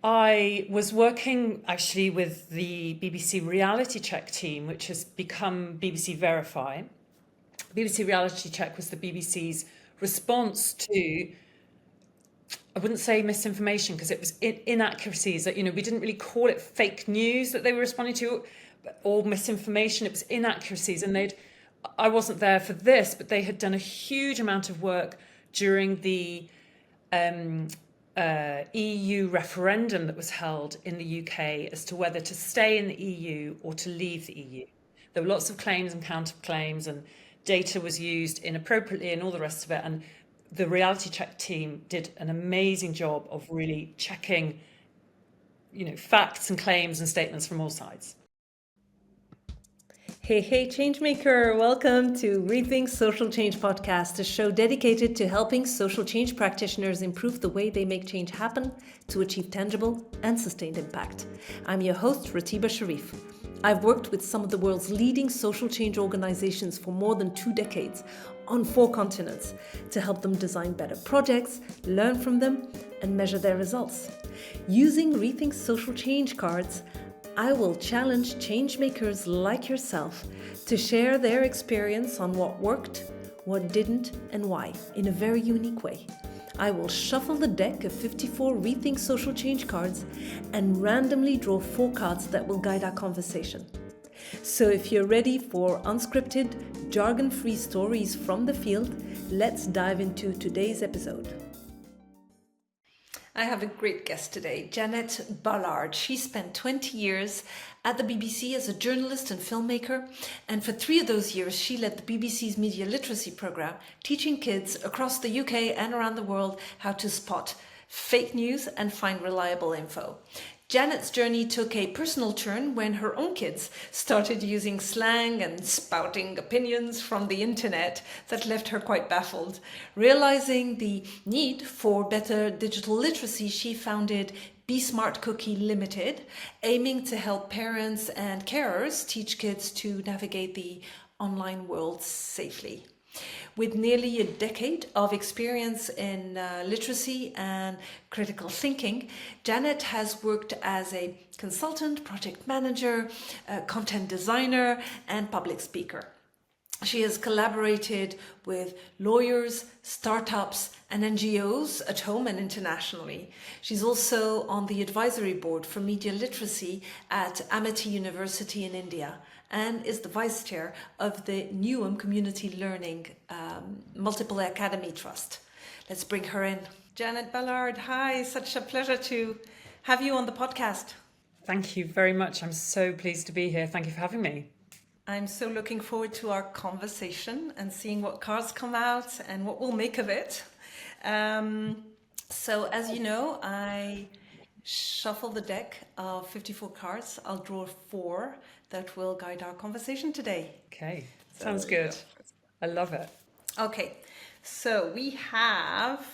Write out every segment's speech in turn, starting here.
I was working actually with the BBC RealityCheck team, which has become BBC Verify. BBC RealityCheck was the BBC's response to, I wouldn't say misinformation because it was inaccuracies that, we didn't really call it fake news that they were responding to or misinformation. It was inaccuracies. And I wasn't there for this, but they had done a huge amount of work during the EU referendum that was held in the UK as to whether to stay in the EU or to leave the EU. There were lots of claims and counterclaims, and data was used inappropriately and all the rest of it. And the RealityCheck team did an amazing job of really checking, facts and claims and statements from all sides. Hey, Changemaker. Welcome to ReThink Social Change podcast, a show dedicated to helping social change practitioners improve the way they make change happen to achieve tangible and sustained impact. I'm your host, Ratiba Sharif. I've worked with some of the world's leading social change organizations for more than 2 decades on 4 continents to help them design better projects, learn from them, and measure their results. Using ReThink Social Change cards, I will challenge changemakers like yourself to share their experience on what worked, what didn't, and why in a very unique way. I will shuffle the deck of 54 ReThink Social Change cards and randomly draw 4 cards that will guide our conversation. So if you're ready for unscripted, jargon-free stories from the field, let's dive into today's episode. I have a great guest today, Janette Ballard. She spent 20 years at the BBC as a journalist and filmmaker, and for 3 of those years she led the BBC's media literacy program, teaching kids across the UK and around the world how to spot fake news and find reliable info. Janet's journey took a personal turn when her own kids started using slang and spouting opinions from the internet that left her quite baffled. Realizing the need for better digital literacy, she founded Be Smart Cookie Limited, aiming to help parents and carers teach kids to navigate the online world safely. With nearly a decade of experience in literacy and critical thinking, Janette has worked as a consultant, project manager, content designer, and public speaker. She has collaborated with lawyers, startups, and NGOs at home and internationally. She's also on the advisory board for media literacy at Amity University in India, and is the vice chair of the Newham Community Learning Multiple Academy Trust. Let's bring her in. Janette Ballard, hi, such a pleasure to have you on the podcast. Thank you very much. I'm so pleased to be here. Thank you for having me. I'm so looking forward to our conversation and seeing what cards come out and what we'll make of it. So as you know, I shuffle the deck of 54 cards. I'll draw 4 that will guide our conversation today. Okay, sounds good. I love it. Okay, so we have,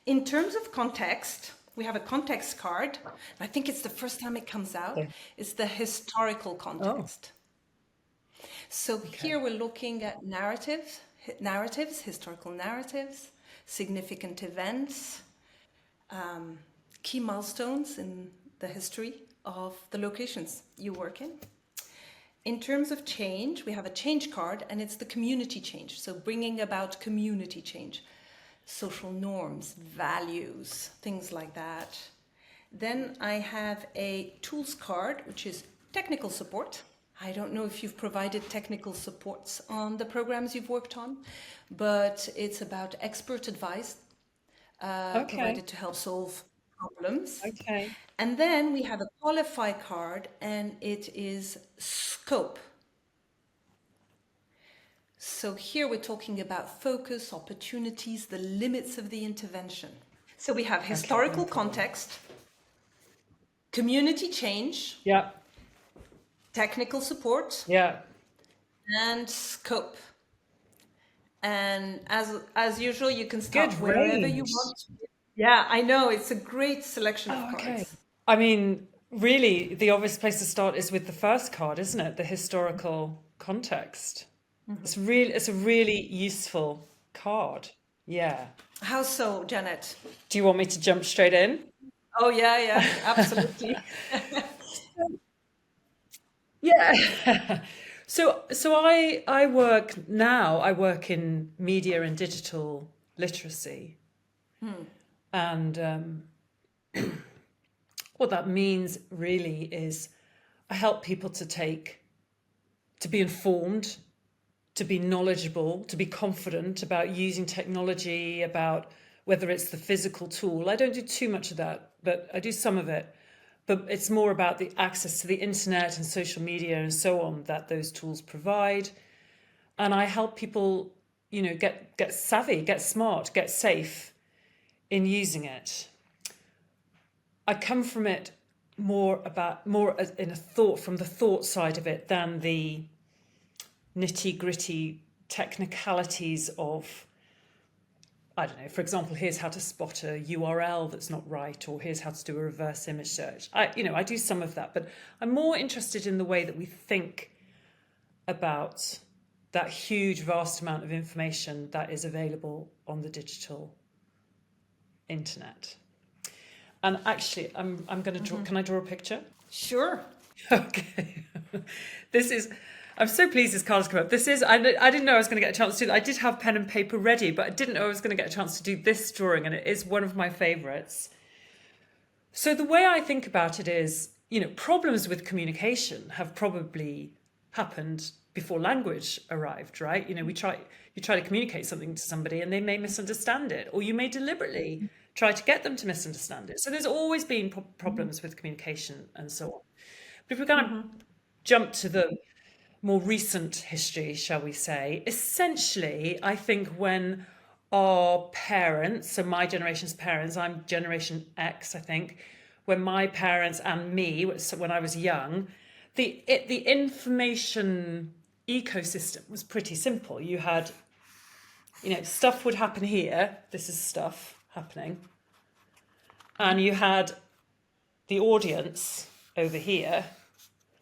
in terms of context, we have a context card. I think it's the first time it comes out. Yeah. It's the historical context. So here we're looking at narratives, historical narratives, significant events, key milestones in the history of the locations you work in. In terms of change, we have a change card, and it's the community change. So bringing about community change, social norms, values, things like that. Then I have a tools card, which is technical support. I don't know if you've provided technical supports on the programs you've worked on, but it's about expert advice provided to help solve problems. Okay. And then we have a qualify card, and it is scope. So here we're talking about focus, opportunities, the limits of the intervention. So we have historical context, community change, Yeah. technical support, Yeah. and scope. And as usual, you can start Good wherever you range. want. Yeah, I know. It's a great selection of cards. Okay. I mean, really, the obvious place to start is with the first card, isn't it? The historical context. It's a really useful card. Yeah. How so, Janette? Do you want me to jump straight in? Oh, yeah, absolutely. Yeah. So I work in media and digital literacy, and what that means really is I help people to be informed, to be knowledgeable, to be confident about using technology, about whether it's the physical tool. I don't do too much of that, but I do some of it. But it's more about the access to the internet and social media and so on that those tools provide. And I help people, get savvy, get smart, get safe in using it. I come from it more in a thought, from the thought side of it, than the nitty gritty technicalities of, I don't know, for example, here's how to spot a URL that's not right, or here's how to do a reverse image search. I do some of that, but I'm more interested in the way that we think about that huge, vast amount of information that is available on the digital internet. And actually, I'm going to draw. Can I draw a picture? Sure. Okay. I'm so pleased this card's come up. I didn't know I was going to get a chance to do that. I did have pen and paper ready, but I didn't know I was going to get a chance to do this drawing, and it is one of my favourites. So the way I think about it is, problems with communication have probably happened before language arrived, right? You try to communicate something to somebody and they may misunderstand it, or you may deliberately try to get them to misunderstand it. So there's always been problems with communication and so on. But if we're going to jump to the more recent history, shall we say, essentially, I think when our parents, so my generation's parents, I'm Generation X, I think, when my parents and me, when I was young, the information ecosystem was pretty simple. You had, stuff would happen here. This is stuff happening. And you had the audience over here.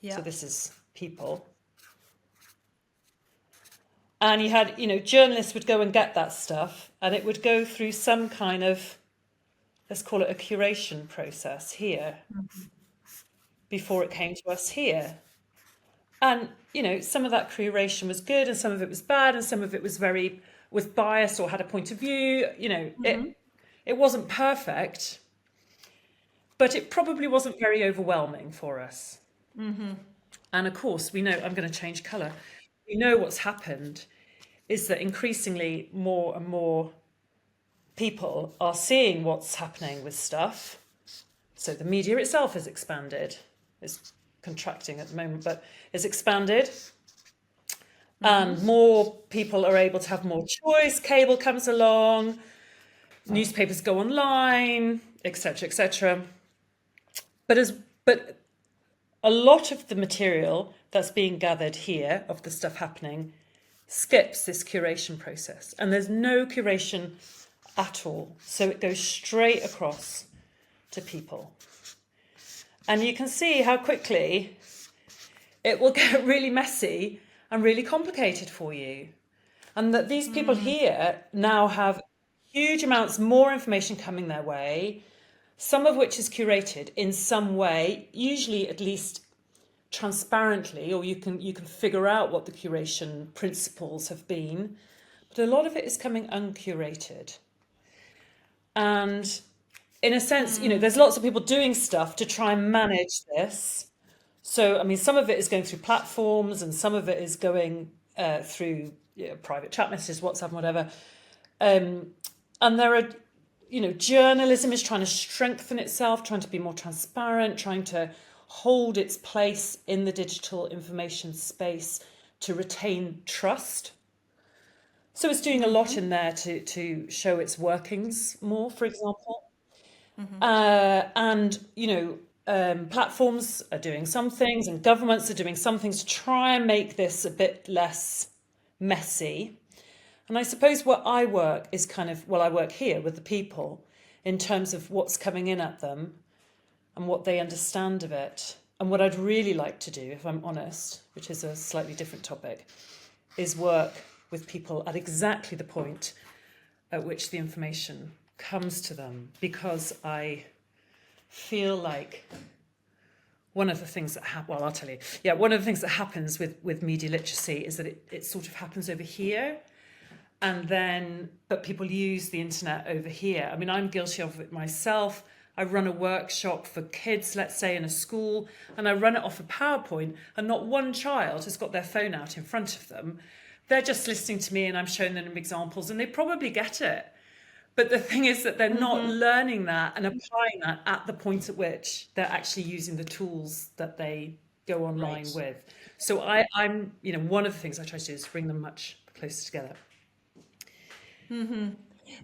Yeah. So this is people. And you had, journalists would go and get that stuff, and it would go through some kind of, let's call it a curation process here, before it came to us here. And, some of that curation was good and some of it was bad and some of it was biased or had a point of view. It wasn't perfect, but it probably wasn't very overwhelming for us. And of course, we know, I'm going to change colour. We know what's happened is that increasingly more and more people are seeing what's happening with stuff. So the media itself has expanded. It's contracting at the moment, but it's expanded. And more people are able to have more choice. Cable comes along, newspapers go online, etc., etc. But a lot of the material that's being gathered here of the stuff happening skips this curation process, and there's no curation at all. So it goes straight across to people. And you can see how quickly it will get really messy and really complicated for you. And that these people here now have huge amounts more information coming their way, some of which is curated in some way, usually at least transparently, or you can figure out what the curation principles have been. But a lot of it is coming uncurated. And in a sense, there's lots of people doing stuff to try and manage this. So, some of it is going through platforms and some of it is going through private chat messages, WhatsApp, whatever. And there are, journalism is trying to strengthen itself, trying to be more transparent, trying to hold its place in the digital information space to retain trust. So it's doing a lot in there to show its workings more, for example. Platforms are doing some things and governments are doing some things to try and make this a bit less messy. And I suppose where I work is I work here with the people in terms of what's coming in at them and what they understand of it. And what I'd really like to do, if I'm honest, which is a slightly different topic, is work with people at exactly the point at which the information comes to them, because I feel like one of the things that I'll tell you. Yeah, one of the things that happens with media literacy is that it sort of happens over here, but people use the internet over here. I mean, I'm guilty of it myself. I run a workshop for kids, let's say, in a school, and I run it off a PowerPoint, and not one child has got their phone out in front of them. They're just listening to me, and I'm showing them examples, and they probably get it. But the thing is that they're not learning that and applying that at the point at which they're actually using the tools that they go online with. So I'm, one of the things I try to do is bring them much closer together. And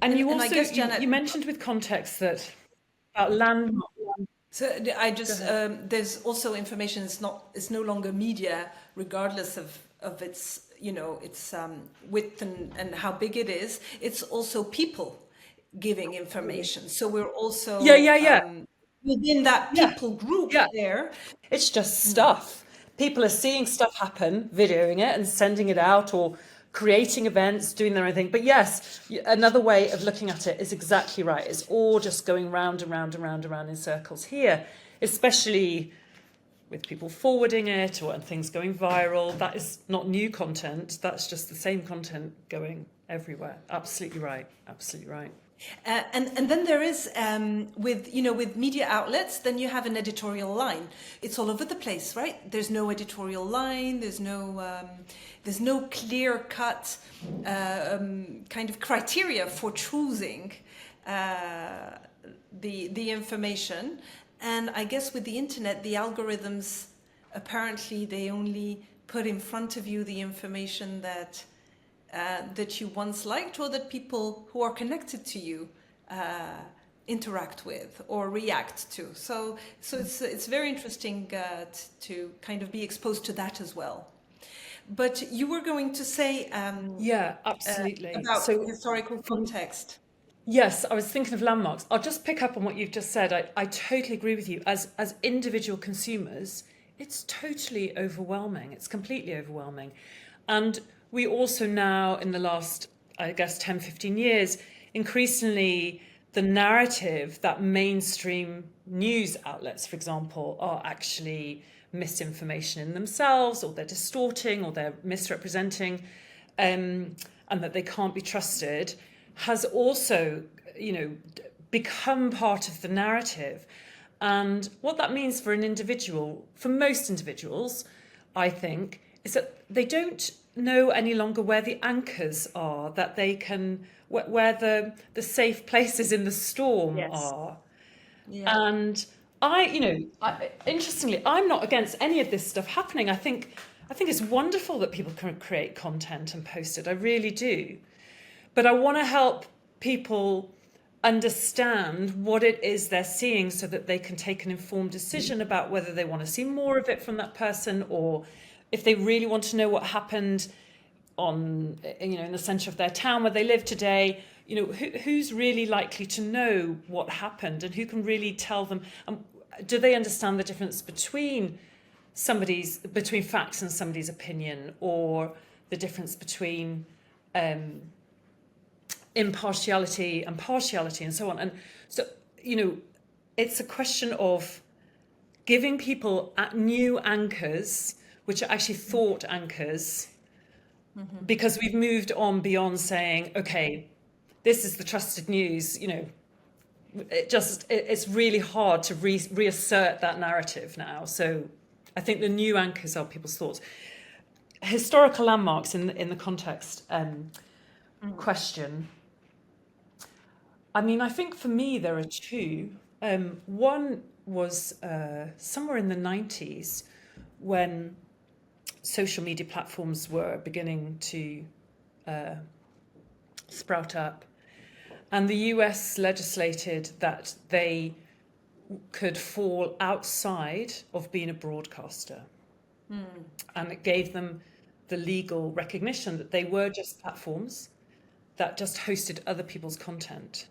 you also, I guess, Janette, you mentioned with context that about landmark. So I just, there's also information, it's no longer media, regardless of its, its width and how big it is. It's also people giving information. So we're also within that people group there. It's just stuff. People are seeing stuff happen, videoing it and sending it out, or creating events, doing their own thing. But yes, another way of looking at it is exactly right. It's all just going round and round and round and round in circles here, especially with people forwarding it and things going viral. That is not new content. That's just the same content going everywhere. Absolutely right. Absolutely right. And then there is with media outlets, then you have an editorial line. It's all over the place, right? There's no editorial line. There's no clear cut kind of criteria for choosing the information. And I guess with the internet, the algorithms apparently they only put in front of you the information that you once liked, or that people who are connected to you interact with or react to. So it's very interesting to kind of be exposed to that as well. But you were going to say absolutely about historical context. Yes, I was thinking of landmarks. I'll just pick up on what you've just said. I totally agree with you. As individual consumers, it's totally overwhelming. It's completely overwhelming. And we also now, in the last, I guess, 10, 15 years, increasingly the narrative that mainstream news outlets, for example, are actually misinformation in themselves, or they're distorting, or they're misrepresenting, and that they can't be trusted, has also, become part of the narrative. And what that means for an individual, for most individuals, I think, is that they don't know any longer where the anchors are, that they can, where the safe places in the storm are. Yeah. And interestingly, I'm not against any of this stuff happening. I think it's wonderful that people can create content and post it. I really do. But I want to help people understand what it is they're seeing, so that they can take an informed decision about whether they want to see more of it from that person, or if they really want to know what happened in the centre of their town where they live today, who's really likely to know what happened, and who can really tell them? Do they understand the difference between facts and somebody's opinion, or the difference between impartiality and partiality, and so on? And so, it's a question of giving people new anchors, which are actually thought anchors, because we've moved on beyond saying, okay, this is the trusted news. It's really hard to reassert that narrative now. So I think the new anchors are people's thoughts. Historical landmarks in the context question. I mean, I think for me there are two. One was somewhere in the 90s, when social media platforms were beginning to sprout up, and the US legislated that they could fall outside of being a broadcaster. And it gave them the legal recognition that they were just platforms that just hosted other people's content.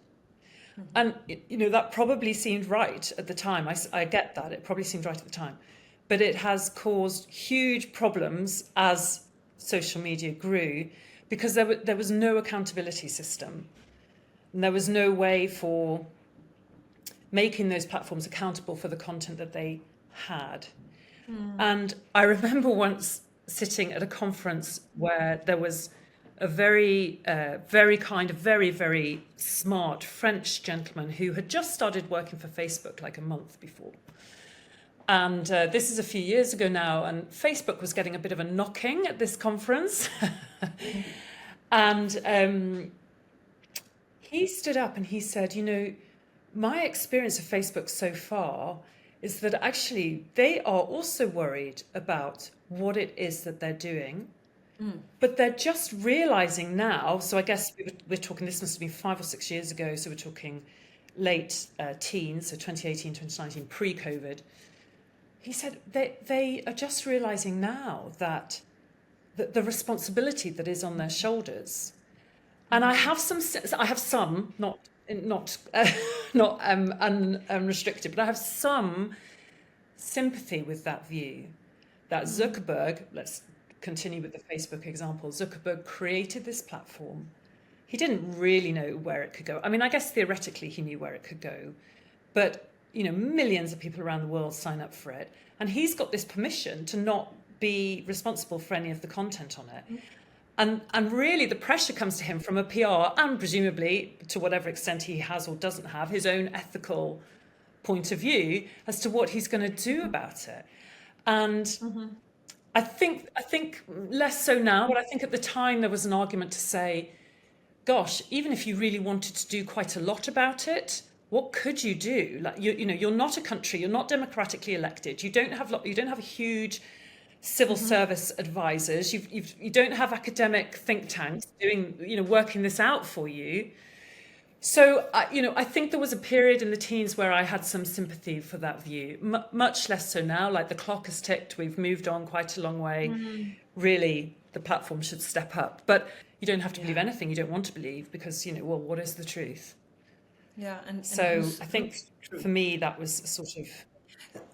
And that probably seemed right at the time. I get that, it probably seemed right at the time. But it has caused huge problems as social media grew, because there was no accountability system. And there was no way for making those platforms accountable for the content that they had. And I remember once sitting at a conference where there was a very kind of very smart French gentleman who had just started working for Facebook like a month before. And this is a few years ago now, and Facebook was getting a bit of a knocking at this conference. And he stood up and he said, my experience of Facebook so far is that actually they are also worried about what it is that they're doing, but they're just realizing now. So I guess we're talking, this must have been 5 or 6 years ago. So we're talking late teens, so 2018, 2019, pre-COVID. He said they are just realizing now that the responsibility that is on their shoulders. And I have some, not unrestricted, but I have some sympathy with that view that Zuckerberg, let's continue with the Facebook example, Zuckerberg created this platform. He didn't really know where it could go. I mean, I guess theoretically he knew where it could go, but millions of people around the world sign up for it, and he's got this permission to not be responsible for any of the content on it. And really the pressure comes to him from a PR and presumably, to whatever extent he has or doesn't have, his own ethical point of view as to what he's going to do about it. And I think less so now, but I think at the time there was an argument to say, gosh, even if you really wanted to do quite a lot about it, what could you do? Like you're not a country, you're not democratically elected, you don't have a huge civil service advisors, you don't have academic think tanks doing working this out for you. So I think there was a period in the teens where I had some sympathy for that view. Much less so now. Like the clock has ticked, we've moved on quite a long way. Really, the platform should step up. But you don't have to believe anything you don't want to believe, because well, what is the truth? Yeah, and so I think for me that was sort of.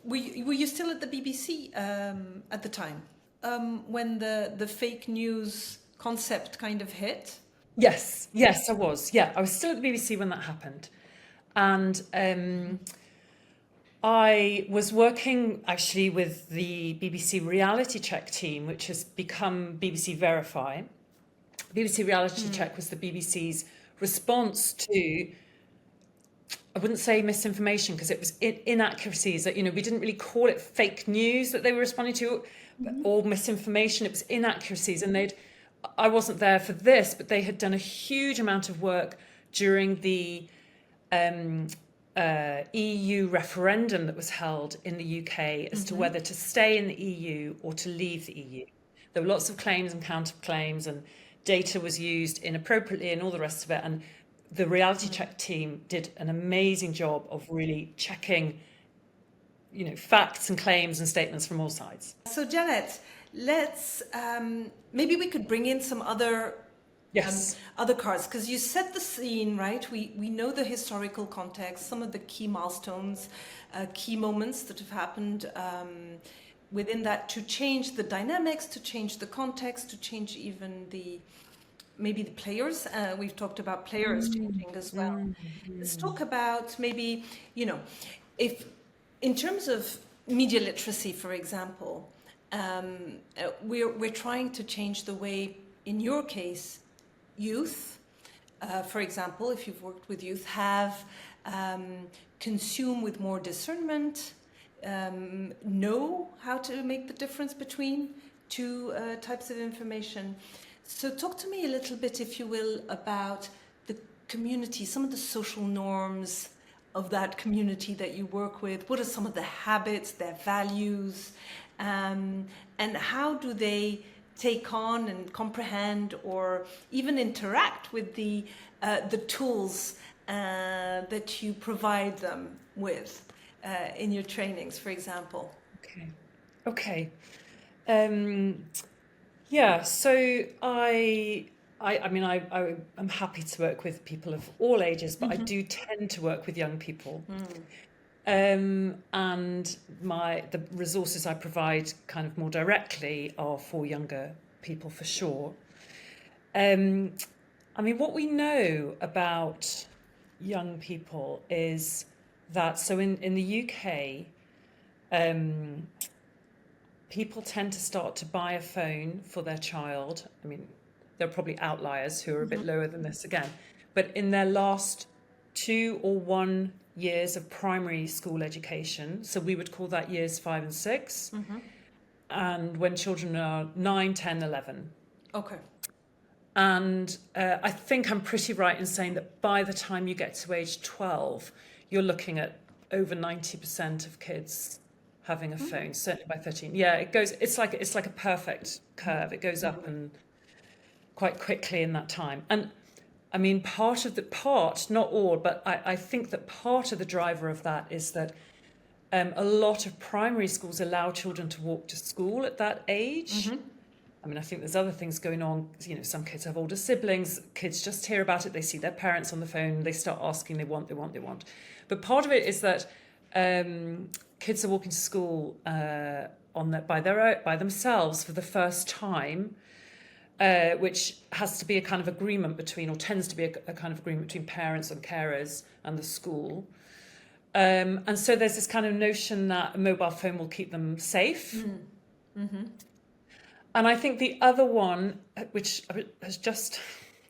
Were you still at the BBC at the time when the fake news concept kind of hit? Yes, I was. Yeah, I was still at the BBC when that happened. And I was working actually with the BBC RealityCheck team, which has become BBC Verify. BBC RealityCheck was the BBC's response to, I wouldn't say misinformation, because it was inaccuracies that, we didn't really call it fake news that they were responding to, or misinformation. It was inaccuracies. And I wasn't there for this, but they had done a huge amount of work during the EU referendum that was held in the UK as to whether to stay in the EU or to leave the EU. There were lots of claims and counterclaims, and data was used inappropriately and all the rest of it. And the RealityCheck team did an amazing job of really checking, facts and claims and statements from all sides. So Janette, let's maybe we could bring in some other other cards, because you set the scene, right? We know the historical context, some of the key milestones, key moments that have happened within that, to change the dynamics, to change the context, to change even maybe the players. We've talked about players changing as well. Let's talk about maybe, if in terms of media literacy, for example, we're trying to change the way, in your case, youth, for example, if you've worked with youth, have consume with more discernment, know how to make the difference between two types of information. So talk to me a little bit, if you will, about the community, some of the social norms of that community that you work with. What are some of the habits, their values, and how do they take on and comprehend or even interact with the tools that you provide them with in your trainings, for example? Okay. Yeah, so I'm happy to work with people of all ages, but I do tend to work with young people. And the resources I provide kind of more directly are for younger people, for sure. What we know about young people is that, so in the UK, people tend to start to buy a phone for their child. I mean, there are probably outliers who are a bit lower than this again, but in their last 2 or 1 years of primary school education, so we would call that years 5 and 6, and when children are 9, 10, 11. Okay. And I think I'm pretty right in saying that by the time you get to age 12, you're looking at over 90% of kids having a phone, certainly by 13. Yeah, it's like a perfect curve. It goes up and quite quickly in that time. And I mean, not all, but I think that part of the driver of that is that a lot of primary schools allow children to walk to school at that age. I mean, I think there's other things going on. You know, some kids have older siblings. Kids just hear about it. They see their parents on the phone. They start asking. They want. But part of it is that kids are walking to school by themselves for the first time, which has to be a kind of agreement between, or tends to be a kind of agreement between parents and carers and the school. And so there's this kind of notion that a mobile phone will keep them safe. And I think the other one, which has just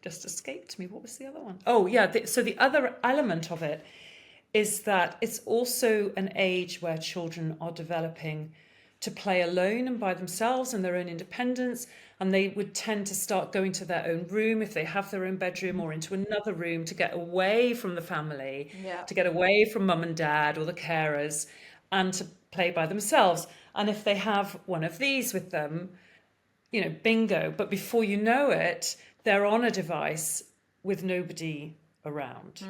escaped me, what was the other one? Oh, yeah. So the other element of it is that it's also an age where children are developing to play alone and by themselves and their own independence. And they would tend to start going to their own room if they have their own bedroom, or into another room to get away from the family, to get away from mum and dad or the carers, and to play by themselves. And if they have one of these with them, you know, bingo. But before you know it, they're on a device with nobody around.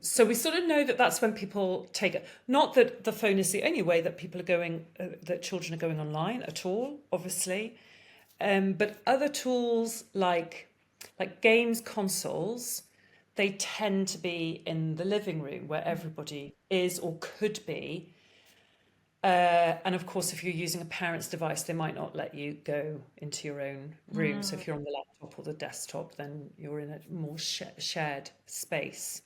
So we sort of know that that's when people take it. Not that the phone is the only way that people are going, that children are going online at all, obviously. But other tools like games consoles, they tend to be in the living room where everybody is or could be. And of course, if you're using a parent's device, they might not let you go into your own room. So if you're on the laptop or the desktop, then you're in a more shared space.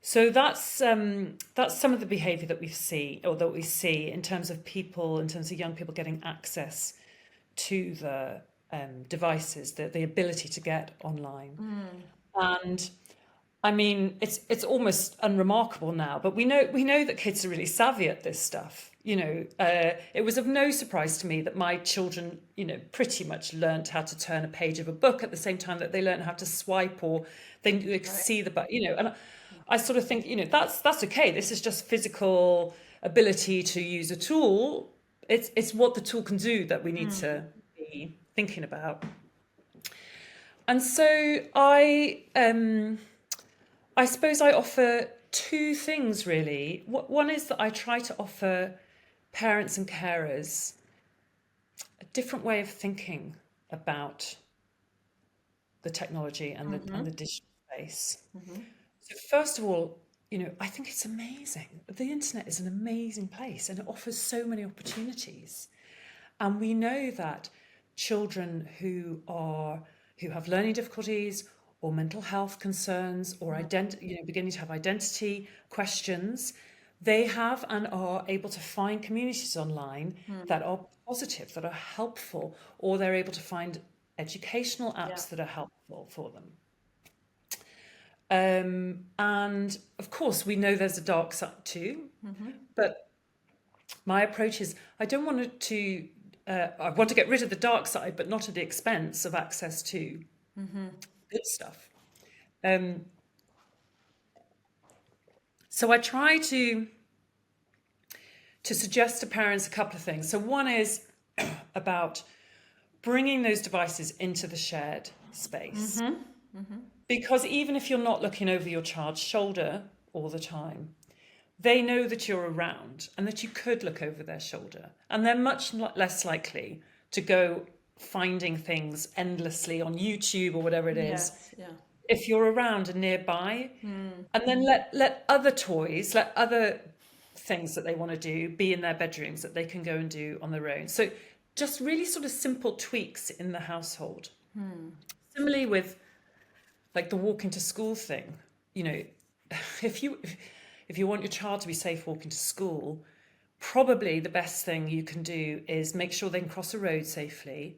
So that's some of the behaviour that we see in terms of young people getting access to the devices, the ability to get online. And I mean, it's almost unremarkable now, but we know that kids are really savvy at this stuff. You know, it was of no surprise to me that my children, you know, pretty much learned how to turn a page of a book at the same time that they learned how to swipe, or they could see the button. You know, and I sort of think, you know, that's okay. This is just physical ability to use a tool. It's what the tool can do that we need to be thinking about. And so I suppose I offer two things, really. One is that I try to offer parents and carers a different way of thinking about the technology and the digital space. So first of all, you know, I think it's amazing. The internet is an amazing place and it offers so many opportunities. And we know that children who have learning difficulties or mental health concerns or beginning to have identity questions, they have and are able to find communities online that are positive, that are helpful, or they're able to find educational apps that are helpful for them. And of course, we know there's a dark side too, but my approach is I want to get rid of the dark side, but not at the expense of access to good stuff. So I try to suggest to parents a couple of things. So one is about bringing those devices into the shared space. Because even if you're not looking over your child's shoulder all the time, they know that you're around and that you could look over their shoulder. And they're much less likely to go finding things endlessly on YouTube or whatever it is. If you're around and nearby, and then let other toys, let other things that they want to do be in their bedrooms that they can go and do on their own. So just really sort of simple tweaks in the household. Similarly with like the walking to school thing, you know, if you want your child to be safe walking to school, probably the best thing you can do is make sure they can cross a road safely,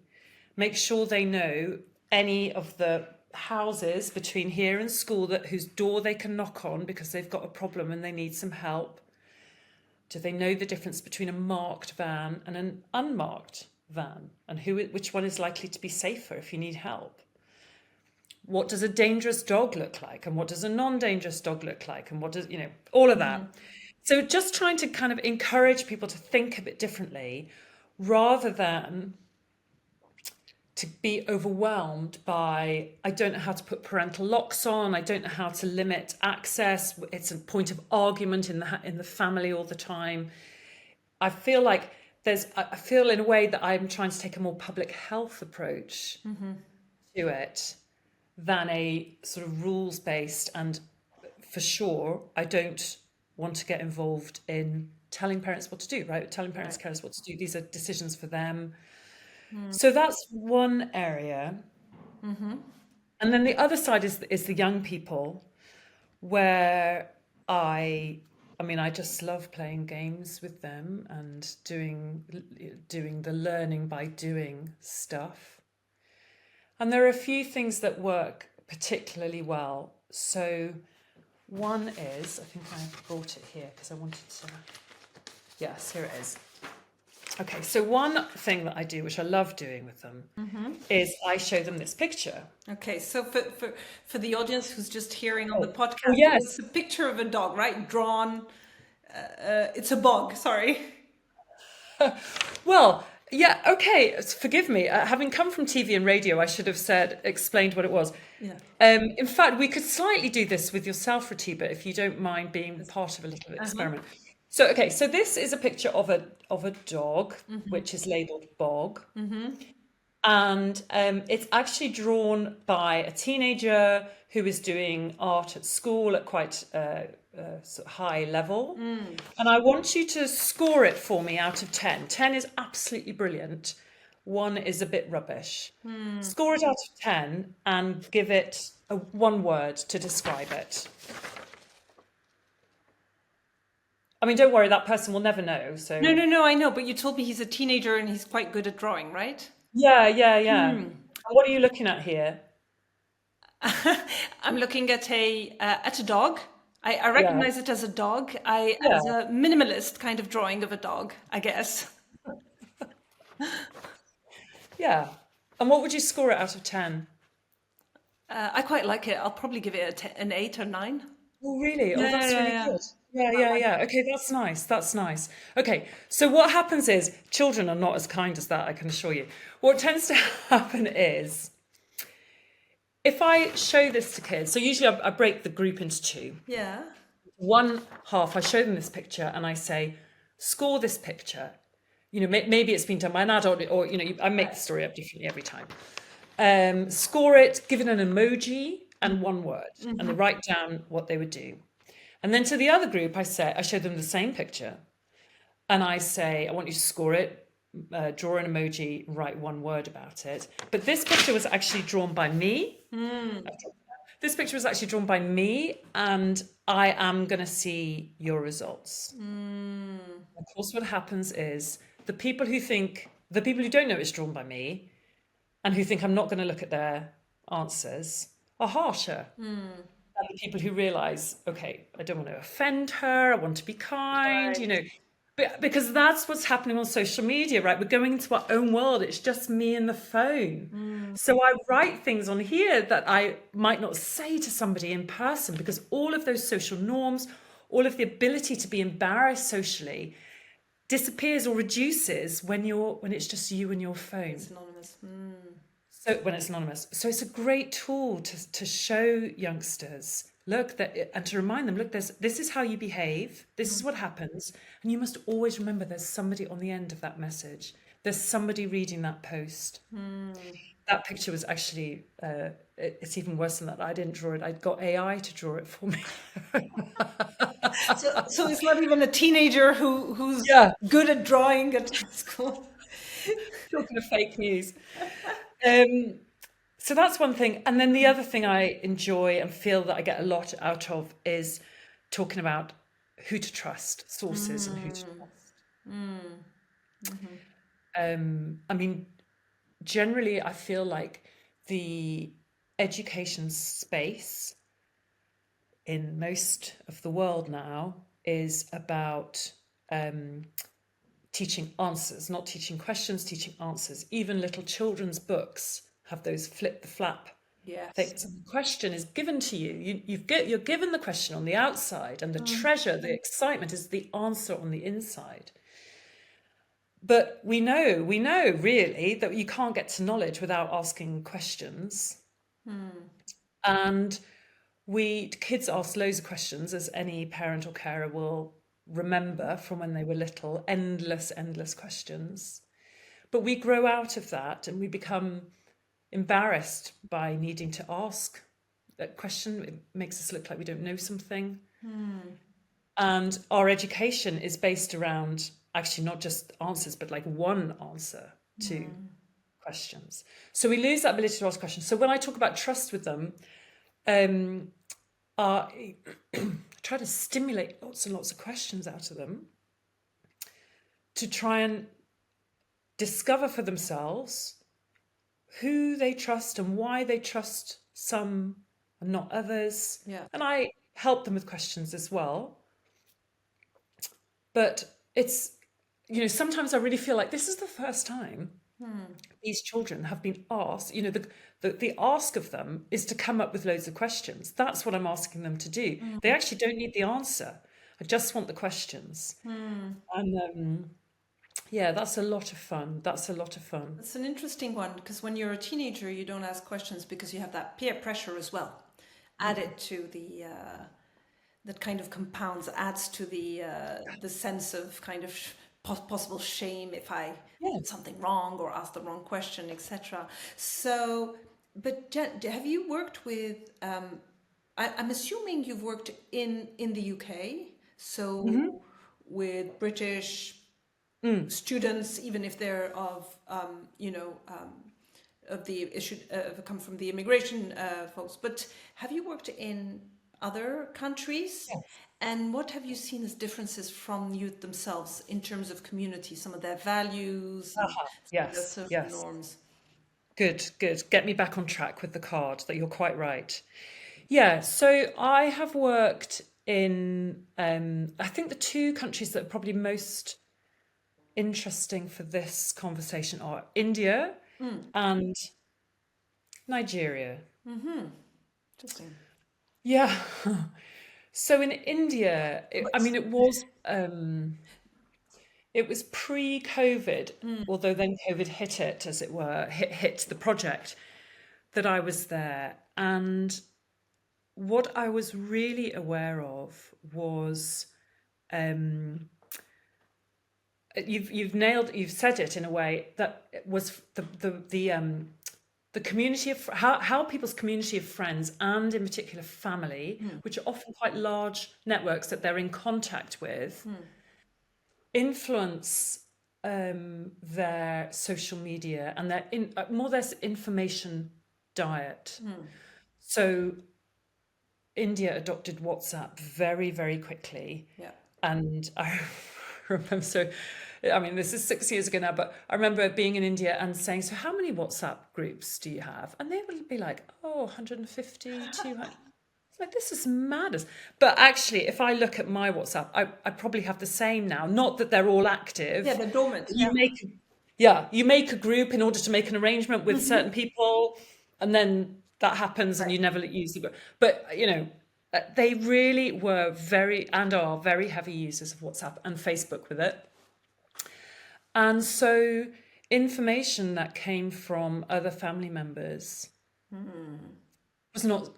make sure they know any of the houses between here and school whose door they can knock on because they've got a problem and they need some help. Do they know the difference between a marked van and an unmarked van, and which one is likely to be safer if you need help? What does a dangerous dog look like, and what does a non-dangerous dog look like, and what does, all of that. So just trying to kind of encourage people to think a bit differently rather than to be overwhelmed by, I don't know how to put parental locks on, I don't know how to limit access, it's a point of argument in the family all the time. I feel like I feel in a way that I'm trying to take a more public health approach to it than a sort of rules-based, and for sure, I don't want to get involved in telling parents what to do, right? Telling parents, carers what to do. These are decisions for them. So that's one area. And then the other side is the young people, where I just love playing games with them and doing the learning by doing stuff. And there are a few things that work particularly well. So one is, I think I brought it here because I wanted to, yes, here it is. Okay, so one thing that I do, which I love doing with them, is I show them this picture. Okay, so for the audience who's just hearing on the podcast, yes. It's a picture of a dog, right? Drawn. It's a bog, sorry. Well, yeah, okay, forgive me. Having come from TV and radio, I should have explained what it was. Yeah. In fact, we could slightly do this with yourself, Ratiba, if you don't mind being part of a little experiment. So, okay, so this is a picture of a dog, which is labelled Bog. And it's actually drawn by a teenager who is doing art at school at quite sort of high level. And I want you to score it for me out of 10. 10 is absolutely brilliant. 1 is a bit rubbish. Score it out of 10 and give it one word to describe it. I mean, don't worry, that person will never know. So No, I know, but you told me he's a teenager and he's quite good at drawing, right? Yeah. What are you looking at here? I'm looking at a dog. I recognize it as a dog. As a minimalist kind of drawing of a dog, I guess. Yeah. And what would you score it out of 10? I quite like it. I'll probably give it an 8 or 9. Oh, really? Oh, that's really good. Yeah. Yeah. Okay, that's nice. Okay, so what happens is, children are not as kind as that, I can assure you. What tends to happen is, if I show this to kids, so usually I break the group into 2. Yeah. One half, I show them this picture and I say, score this picture. Maybe it's been done by an adult, or, I make the story up differently every time. Score it, give it an emoji and one word, and they write down what they would do. And then to the other group, I show them the same picture, and I say, I want you to score it, draw an emoji, write one word about it. But this picture was actually drawn by me. This picture was actually drawn by me, and I am going to see your results. Of course, what happens is the people who don't know it's drawn by me, and who think I'm not going to look at their answers, are harsher. And the people who realise, okay, I don't want to offend her, I want to be kind, but because that's what's happening on social media, right? We're going into our own world. It's just me and the phone. So I write things on here that I might not say to somebody in person, because all of those social norms, all of the ability to be embarrassed socially disappears or reduces when it's just you and your phone. It's anonymous. When it's anonymous. So it's a great tool to show youngsters, and to remind them, look, this is how you behave, this is what happens, and you must always remember there's somebody on the end of that message. There's somebody reading that post. That picture was actually, it's even worse than that. I didn't draw it. I got AI to draw it for me. So it's not even a teenager who's good at drawing at school. Talking of fake news. So that's one thing. And then the other thing I enjoy and feel that I get a lot out of is talking about who to trust, sources and who to trust. I mean, generally, I feel like the education space in most of the world now is about teaching answers, not teaching questions, teaching answers. Even little children's books have those flip the flap Yes. things. And the question is given to you. You're given the question on the outside, and the treasure, the excitement is the answer on the inside. But we know really that you can't get to knowledge without asking questions. And kids ask loads of questions, as any parent or carer will remember from when they were little, endless questions. But we grow out of that and we become embarrassed by needing to ask that question. It makes us look like we don't know something. And our education is based around actually not just answers, but like one answer to questions. So we lose that ability to ask questions. So when I talk about trust with them, I try to stimulate lots and lots of questions out of them to try and discover for themselves who they trust and why they trust some and not others. Yeah. And I help them with questions as well. But it's, sometimes I really feel like this is the first time these children have been asked, the ask of them is to come up with loads of questions. That's what I'm asking them to do. They actually don't need the answer. I just want the questions. And yeah, that's a lot of fun. It's an interesting one because when you're a teenager, you don't ask questions because you have that peer pressure as well. Added to the that kind of compounds, adds to the sense of kind of possible shame if I did something wrong or asked the wrong question, etc. So, but Jen, have you worked with? I'm assuming you've worked in the UK, so with British students, even if they're of the issue come from the immigration folks. But have you worked in other countries? Yes. And what have you seen as differences from youth themselves in terms of community, some of their values, and some of their Yes, social yes. norms? Good. Get me back on track with the card, that you're quite right. Yeah, so I have worked in, I think the two countries that are probably most interesting for this conversation are India and Nigeria. Interesting. Yeah. So in India, it was pre-COVID, although then COVID hit it, as it were, hit the project that I was there. And what I was really aware of was, you've said it in a way that it was the community of how people's community of friends, and in particular family, which are often quite large networks that they're in contact with, influence their social media and their their information diet. So India adopted WhatsApp very, very quickly. Yeah. And I remember, this is 6 years ago now, but I remember being in India and saying, so how many WhatsApp groups do you have? And they would be like, 150, 200. It's like, this is madness. But actually, if I look at my WhatsApp, I probably have the same now. Not that they're all active. Yeah, they're dormant. You make a group in order to make an arrangement with certain people, and then that happens and you never use the group. But, they really were are very heavy users of WhatsApp and Facebook with it. And so information that came from other family members was not,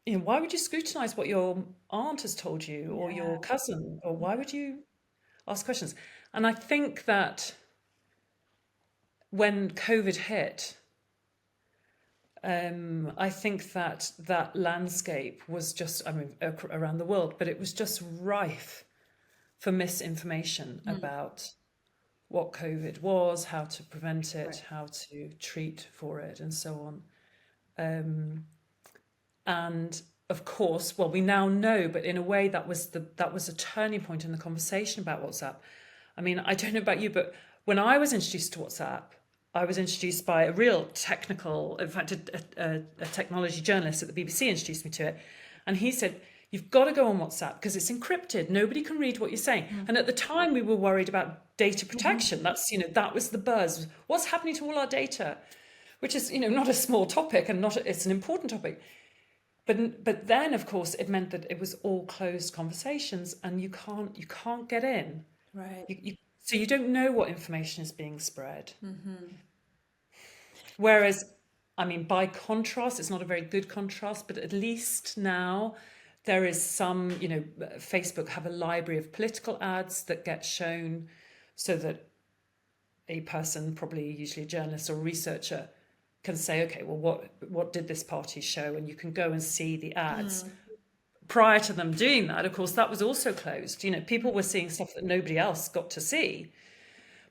why would you scrutinize what your aunt has told you or your cousin, or why would you ask questions? And I think that when COVID hit, I think that landscape was just, around the world, but it was just rife for misinformation about what COVID was, how to prevent it, how to treat for it, and so on. And of course, well, we now know, but in a way that was a turning point in the conversation about WhatsApp. I mean, I don't know about you, but when I was introduced to WhatsApp, I was introduced by a real technical, in fact, a technology journalist at the BBC introduced me to it. And he said, you've got to go on WhatsApp because it's encrypted. Nobody can read what you're saying. And at the time we were worried about data protection. That's, that was the buzz. What's happening to all our data? Which is, not a small topic and it's an important topic. But then, of course, it meant that it was all closed conversations and you can't get in. Right. So you don't know what information is being spread. Whereas, I mean, by contrast, it's not a very good contrast, but at least now there is some, Facebook have a library of political ads that get shown so that a person, probably usually a journalist or a researcher, can say, okay, well, what did this party show? And you can go and see the ads. Prior to them doing that, of course, that was also closed. People were seeing stuff that nobody else got to see.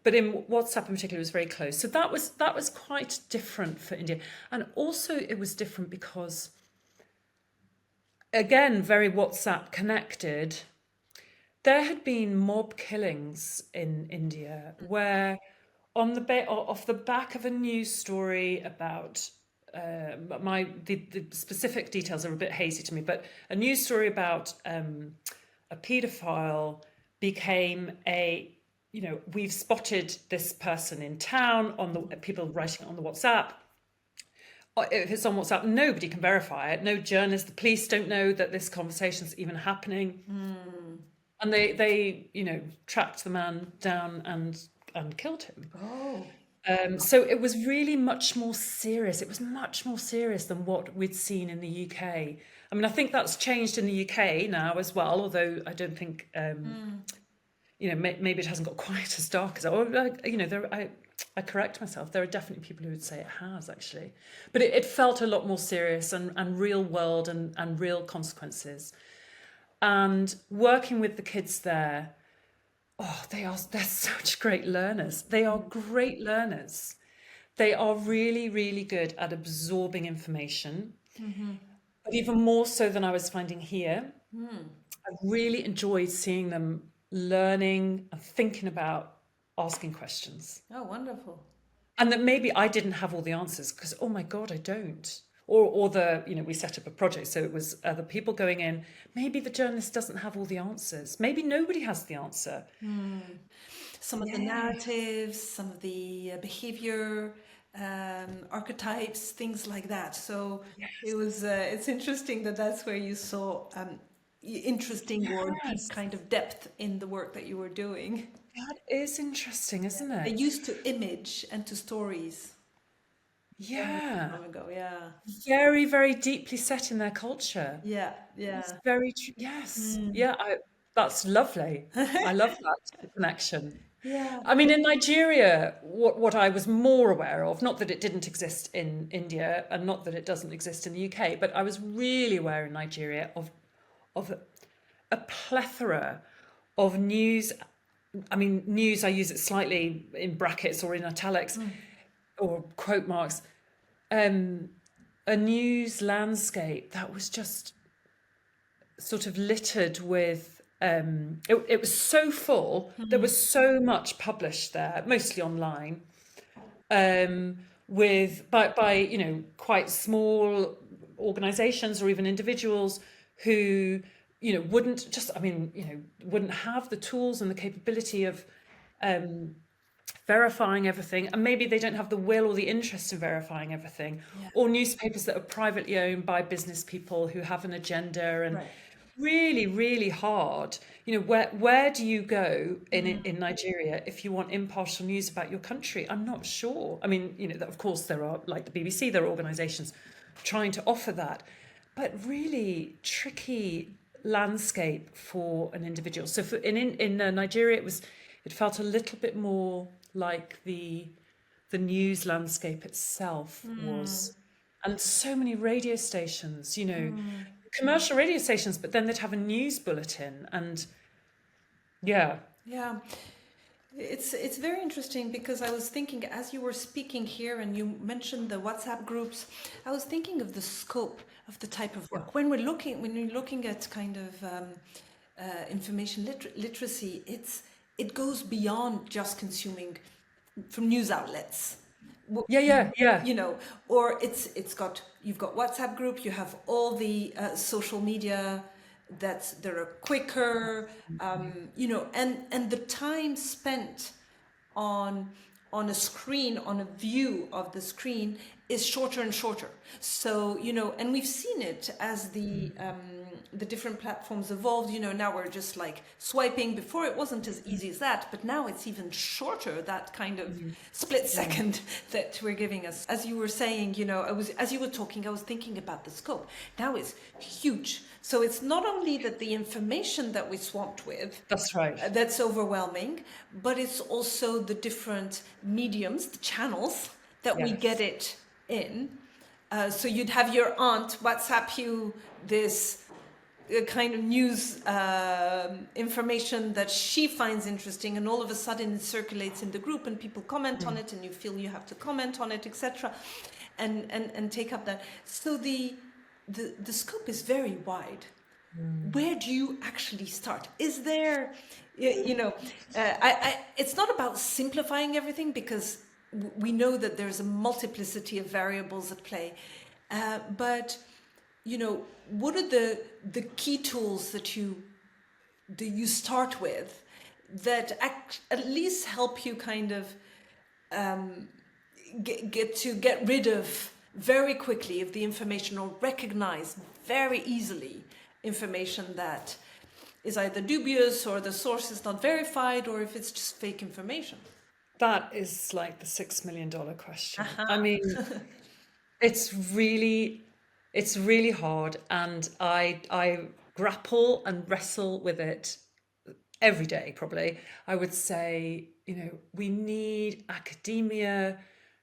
But in WhatsApp in particular, it was very closed. So that was quite different for India. And also it was different because, again, very WhatsApp connected. There had been mob killings in India where off the back of a news story about the specific details are a bit hazy to me, but a news story about a paedophile became we've spotted this person in town on the people writing on the WhatsApp. If it's on WhatsApp, nobody can verify it. No journalist, the police don't know that this conversation's even happening. And they tracked the man down and killed him. So it was really much more serious. It was much more serious than what we'd seen in the UK. I mean, I think that's changed in the UK now as well, although I don't think, maybe it hasn't got quite as dark as, I correct myself. There are definitely people who would say it has, actually. But it felt a lot more serious and real world and real consequences. And working with the kids there, they're such great learners. They are great learners. They are really, really good at absorbing information. But even more so than I was finding here, I really enjoyed seeing them learning and thinking about asking questions. Oh, wonderful. And that maybe I didn't have all the answers because, oh my God, I don't. Or we set up a project, so it was other people going in. Maybe the journalist doesn't have all the answers. Maybe nobody has the answer. Some of the narratives, some of the behavior, archetypes, things like that. So it was. It's interesting that's where you saw interesting or deep kind of depth in the work that you were doing. That is interesting, isn't it? They're used to image and to stories. Yeah. Long ago, yeah. Very, very deeply set in their culture. Yeah. It's very true. Yes. Yeah, that's lovely. I love that connection. Yeah. I mean, in Nigeria, what I was more aware of, not that it didn't exist in India and not that it doesn't exist in the UK, but I was really aware in Nigeria of a plethora of news. I mean, news, I use it slightly in brackets or in italics or quote marks. A news landscape that was just sort of littered with, it was so full, there was so much published there, mostly online, by quite small organizations or even individuals who wouldn't have the tools and the capability of verifying everything, and maybe they don't have the will or the interest in verifying everything, or newspapers that are privately owned by business people who have an agenda, and really, really hard. Where do you go in Nigeria if you want impartial news about your country? I'm not sure. I mean, of course there are, like the BBC, there are organizations trying to offer that, but really tricky landscape for an individual. So in Nigeria, it felt a little bit more like the news landscape itself was. And so many radio stations, commercial radio stations, but then they'd have a news bulletin, and yeah. It's very interesting because I was thinking as you were speaking here and you mentioned the WhatsApp groups, I was thinking of the scope of the type of work. When you're looking at kind of information literacy, it goes beyond just consuming from news outlets. Yeah. You know, or you've got WhatsApp group, you have all the social media that are quicker, you know, and the time spent on a screen, on a view of the screen, is shorter and shorter. So, you know, and we've seen it as the different platforms evolved. You know, now we're just like swiping. Before it wasn't as easy as that, but now it's even shorter, that kind of split second that we're giving us. As you were saying, you know, as you were talking, I was thinking about the scope. Now it's huge. So it's not only that the information that we're swamped with, That's right, that's overwhelming, but it's also the different mediums, the channels that we get it in. So you'd have your aunt WhatsApp you this kind of news information that she finds interesting, and all of a sudden it circulates in the group and people comment on it and you feel you have to comment on it, etc., and take up that. So the scope is very wide. Where do you actually start? Is there, you know, it's not about simplifying everything, because we know that there's a multiplicity of variables at play. But, you know, what are the key tools that you start with that at least help you kind of get rid of very quickly of the information, or recognize very easily information that is either dubious, or the source is not verified, or if it's just fake information? that is like the $6 million question. I mean, it's really hard, and I grapple and wrestle with it every day. Probably, I would say, you know, we need academia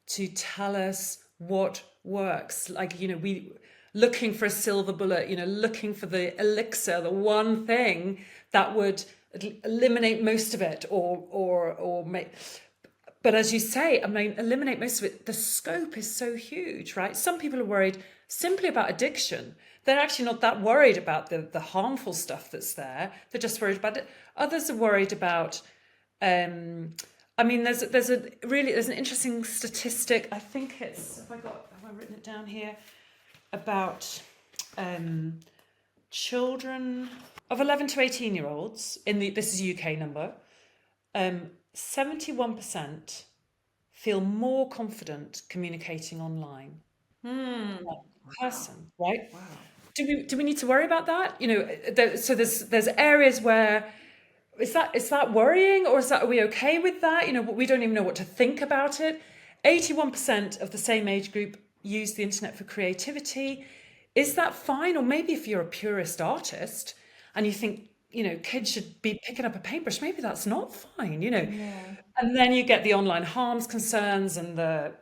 to tell us what works. Like, you know, we looking for a silver bullet, you know, looking for the elixir, the one thing that would eliminate most of it, or make. But as you say, I mean, eliminate most of it. The scope is so huge, right? Some people are worried simply about addiction. They're actually not that worried about the harmful stuff that's there. They're just worried about it. Others are worried about. I mean, there's an interesting statistic. I think it's, have I written it down here, about children of 11 to 18-year-olds this is a UK number. 71% feel more confident communicating online. Person, right? Wow. Do we need to worry about that? You know, so there's areas where is that worrying, or are we okay with that? You know, we don't even know what to think about it. 81% of the same age group use the internet for creativity. Is that fine? Or maybe if you're a purist artist and you think, you know, kids should be picking up a paintbrush, maybe that's not fine, you know. Yeah. And then you get the online harms concerns, and the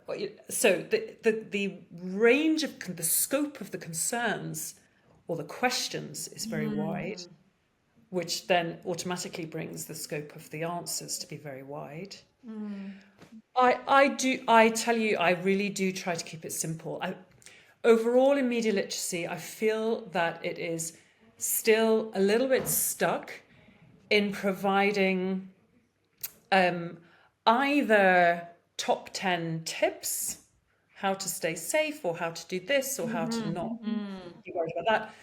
range of the scope of the concerns or the questions is very wide, which then automatically brings the scope of the answers to be very wide. I tell you, I really do try to keep it simple. Overall in media literacy, I feel that it is still a little bit stuck in providing either top 10 tips, how to stay safe, or how to do this, or how to not be worried about that,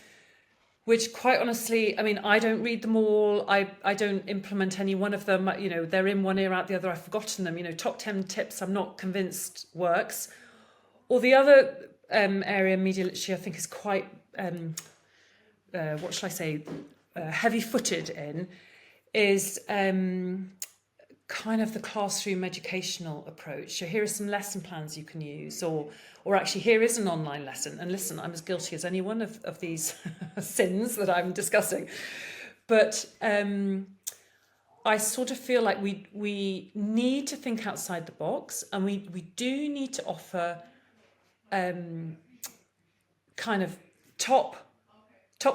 which quite honestly, I mean, I don't read them all. I don't implement any one of them. You know, they're in one ear, out the other. I've forgotten them. You know, top 10 tips, I'm not convinced works. Or the other area, media literacy, I think is quite, what shall I say, heavy-footed in, is kind of the classroom educational approach. So here are some lesson plans you can use, or actually here is an online lesson. And listen, I'm as guilty as anyone of these sins that I'm discussing. But I sort of feel like we need to think outside the box, and we do need to offer kind of top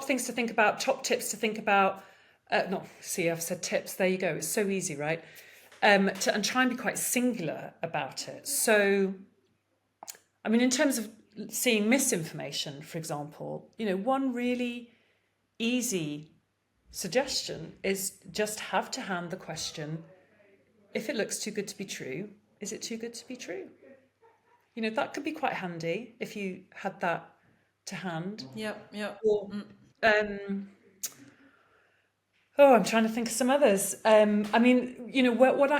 things to think about, top tips to think about. I've said tips, there you go. It's so easy, right? and try and be quite singular about it. So, I mean, in terms of seeing misinformation, for example, one really easy suggestion is just have to hand the question, if it looks too good to be true, is it too good to be true? That could be quite handy if you had that to hand. Yep. Or, I'm trying to think of some others. I mean, what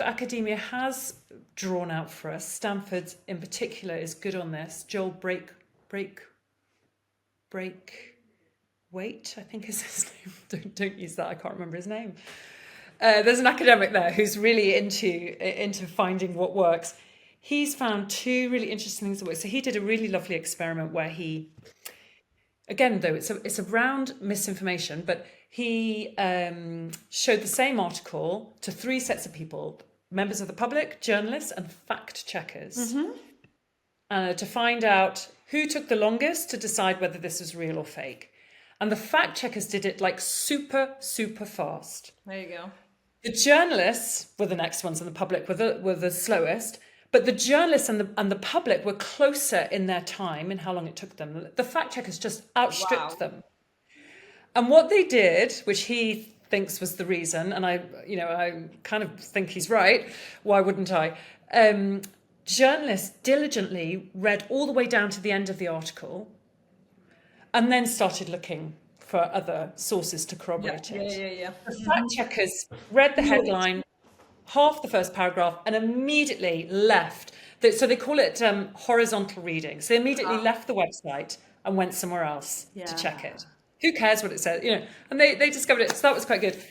academia has drawn out for us, Stanford in particular is good on this. Joel Wait, I think is his name. Don't use that. I can't remember his name. There's an academic there who's really into finding what works. He's found two really interesting things that work. So he did a really lovely experiment where he, again though, it's around misinformation, but he showed the same article to three sets of people: members of the public, journalists, and fact checkers, to find out who took the longest to decide whether this was real or fake. And the fact checkers did it like super, super fast. There you go. The journalists were the next ones, and the public were the slowest. But the journalists and the public were closer in their time in how long it took them. The fact checkers just outstripped them. And what they did, which he thinks was the reason, and I kind of think he's right. Why wouldn't I? Journalists diligently read all the way down to the end of the article, and then started looking for other sources to corroborate it. Yeah. The fact checkers read the headline, half the first paragraph, and immediately left. So they call it horizontal reading. So they immediately left the website and went somewhere else to check it. Who cares what it says? And they discovered it. So that was quite good.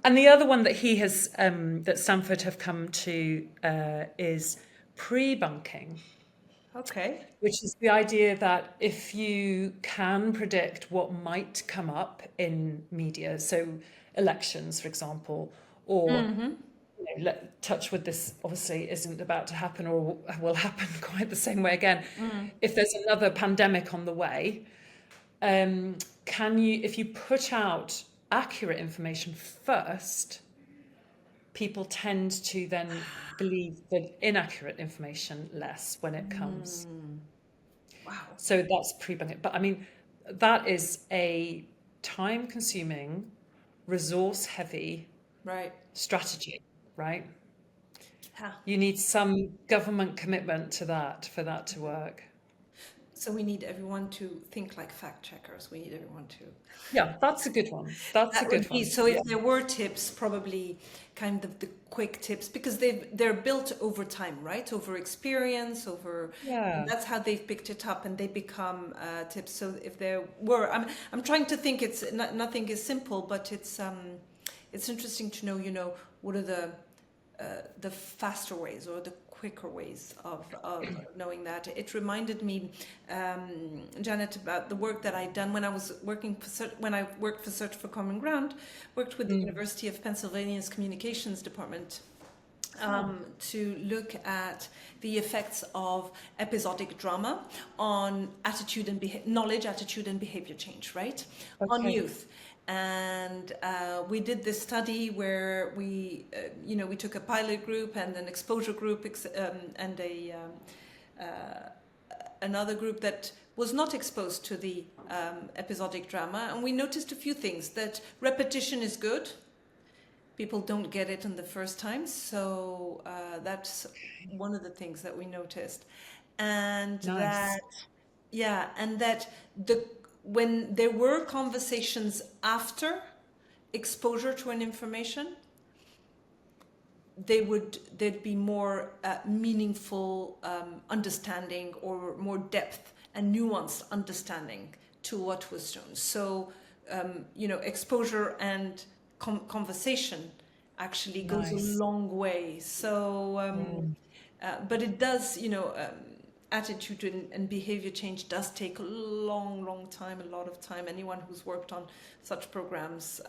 And the other one that he has, that Stanford have come to, is pre-bunking. Okay. Which is the idea that if you can predict what might come up in media, so elections, for example, or touch wood, this obviously isn't about to happen or will happen quite the same way again. If there's another pandemic on the way, if you put out accurate information first, people tend to then believe the inaccurate information less when it comes. Wow. So that's pre-bunking. But I mean, that is a time-consuming, resource-heavy strategy, right? You need some government commitment to that for that to work. So we need everyone to think like fact checkers. We need everyone to. Yeah, that's a good one. That's a good one. So if there were tips, probably kind of the quick tips, because they're built over time, right? Over experience, that's how they've picked it up, and they become tips. So if there were, I'm trying to think. It's nothing is simple, but it's interesting to know, what are the faster ways or the quicker ways of knowing that. It reminded me, Janette, about the work that I'd done when I was worked for Search for Common Ground, worked with the University of Pennsylvania's Communications Department to look at the effects of episodic drama on knowledge, attitude, and behavior change, right? On youth. And we did this study where we took a pilot group and an exposure group and another group that was not exposed to the episodic drama. And we noticed a few things: that repetition is good. People don't get it in the first time. So that's one of the things that we noticed. And nice. when there were conversations after exposure to an information, there'd be more meaningful understanding, or more depth and nuanced understanding to what was shown. So, exposure and conversation actually goes a long way. So, but it does, attitude and behavior change does take a long time, a lot of time. Anyone who's worked on such programs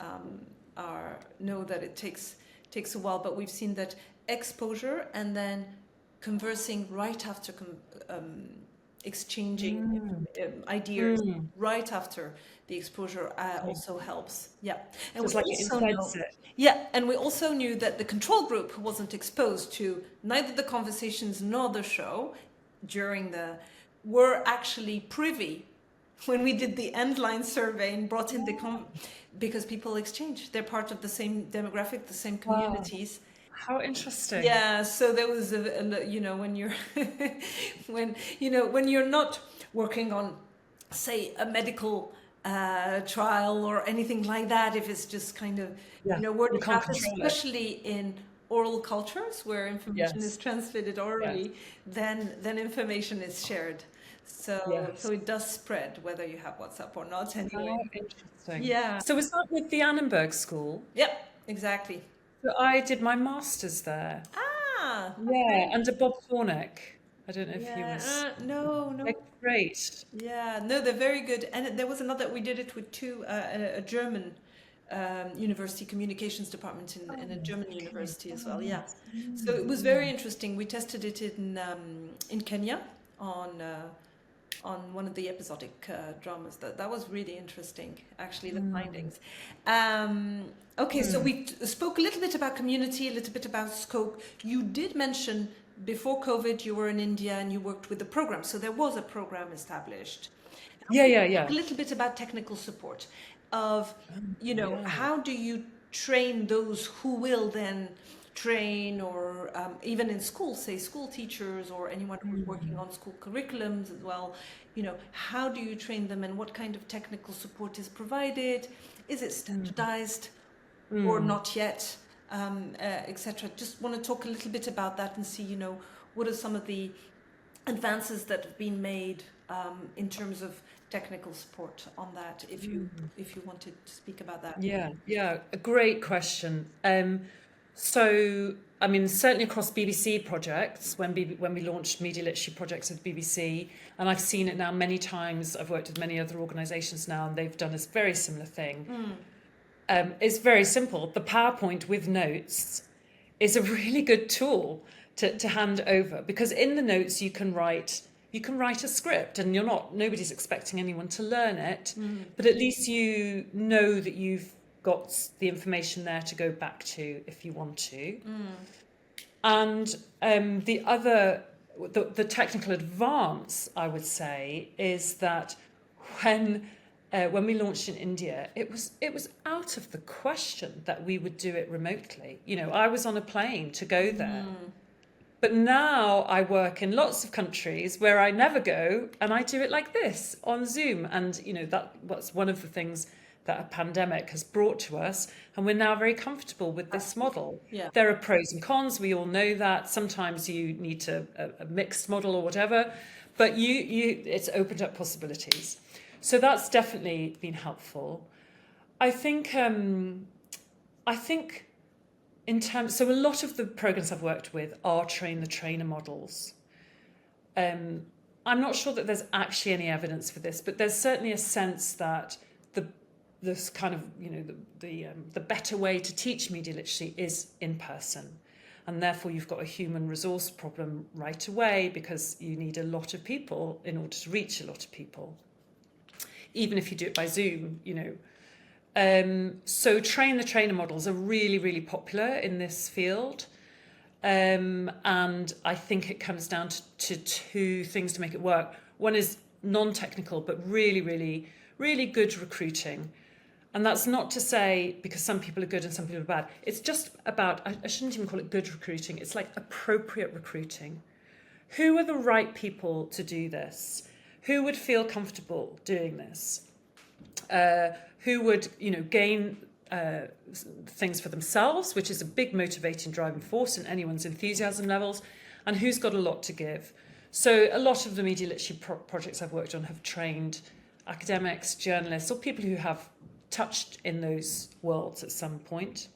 know that it takes a while, but we've seen that exposure and then conversing right after exchanging ideas right after the exposure also helps. Yeah, and So it's we like it also embeds know. it. Yeah, and we also knew that the control group who wasn't exposed to neither the conversations nor the show during the were actually privy when we did the endline survey and brought in because people exchange. They're part of the same demographic, the same communities. How interesting. Yeah, so there was when you're when you're not working on, say, a medical trial or anything like that, if it's just kind of word you of can't mouth, control it. especially in oral cultures where information is transmitted orally, then information is shared. So it does spread whether you have WhatsApp or not. Anyway. How interesting. Yeah. So was that with the Annenberg School? Yep. Exactly. So I did my master's there. Ah. Yeah, under Bob Thornick. I don't know if he Yeah. was. No. They're great. Yeah. No, they're very good. And there was another. We did it with two a German university communications department in a German university as well. Yeah. So it was very interesting. We tested it in Kenya on one of the episodic dramas. That was really interesting, actually, the findings. Okay, so we spoke a little bit about community, a little bit about scope. You did mention before COVID you were in India and you worked with the program, so there was a program established. Yeah. A little bit about technical support of, how do you train those who will then train, or even in school, say school teachers or anyone who's working on school curriculums as well, how do you train them and what kind of technical support is provided? Is it standardized or not yet, etc. Just want to talk a little bit about that and see, what are some of the advances that have been made in terms of technical support on that, if you wanted to speak about that. Yeah, a great question. So, I mean, certainly across BBC projects, when we launched media literacy projects with BBC, and I've seen it now many times, I've worked with many other organisations now, and they've done a very similar thing. It's very simple. The PowerPoint with notes is a really good tool to hand over, because in the notes you can write a script, and nobody's expecting anyone to learn it, but at least you know that you've got the information there to go back to if you want to. And the technical advance, I would say, is that when we launched in India, it was out of the question that we would do it remotely. I was on a plane to go there. But now I work in lots of countries where I never go, and I do it like this on Zoom. And that's one of the things that a pandemic has brought to us, and we're now very comfortable with this model. Yeah. There are pros and cons, we all know that. Sometimes you need a mixed model or whatever, but it's opened up possibilities. So that's definitely been helpful. I think so a lot of the programs I've worked with are train the trainer models. I'm not sure that there's actually any evidence for this, but there's certainly a sense that this kind of, the better way to teach media literacy is in person. And therefore you've got a human resource problem right away, because you need a lot of people in order to reach a lot of people. Even if you do it by Zoom, So train the trainer models are really, really popular in this field. And I think it comes down to two things to make it work. One is non-technical, but really, really, really good recruiting. And that's not to say because some people are good and some people are bad. It's just about, I shouldn't even call it good recruiting. It's like appropriate recruiting. Who are the right people to do this? Who would feel comfortable doing this? Who would, gain things for themselves, which is a big motivating driving force in anyone's enthusiasm levels, and who's got a lot to give. So a lot of the media literacy projects I've worked on have trained academics, journalists, or people who have touched in those worlds at some point.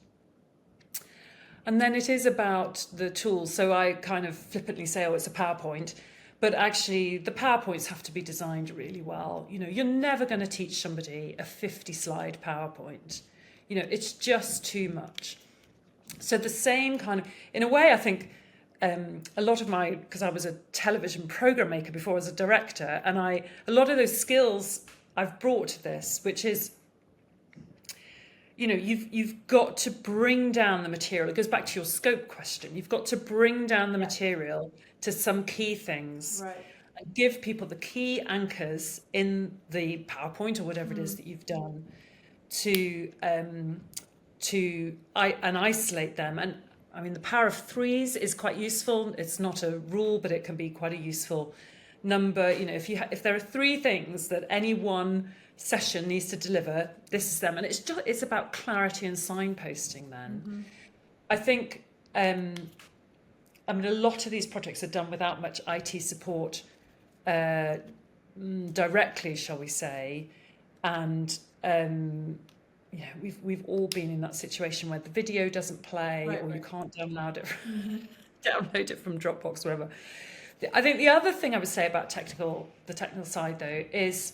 And then it is about the tools. So I kind of flippantly say, it's a PowerPoint, but actually the PowerPoints have to be designed really well. You're never going to teach somebody a 50-slide PowerPoint. It's just too much. So the same kind of, in a way, I think a lot of because I was a television program maker before as a director, and a lot of those skills I've brought to this, which is, you've got to bring down the material. It goes back to your scope question. You've got to bring down the material to some key things, Right. and give people the key anchors in the PowerPoint or whatever it is that you've done to isolate them. And I mean, the power of threes is quite useful. It's not a rule, but it can be quite a useful number. If there are three things that any one session needs to deliver, this is them. And it's about clarity and signposting then. I think, a lot of these projects are done without much IT support directly, shall we say. And we've all been in that situation where the video doesn't play, or you can't download it from Dropbox or whatever. I think the other thing I would say about the technical side though is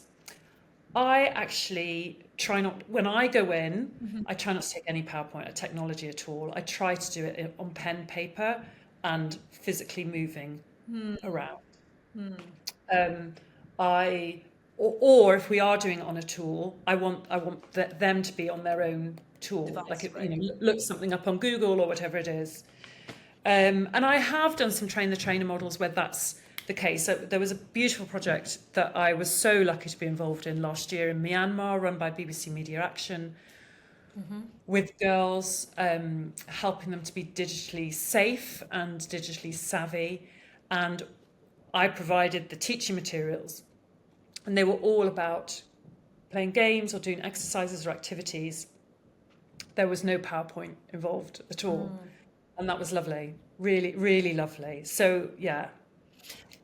I actually try not, when I go in, I try not to take any PowerPoint or technology at all. I try to do it on pen, paper, and physically moving around. Or if we are doing it on a tool, I want them to be on their own tool, device, look something up on Google or whatever it is. And I have done some train the trainer models where that's the case. So there was a beautiful project that I was so lucky to be involved in last year in Myanmar, run by BBC Media Action, with girls, helping them to be digitally safe and digitally savvy. And I provided the teaching materials. And they were all about playing games or doing exercises or activities. There was no PowerPoint involved at all. And that was lovely. Really, really lovely. So, yeah.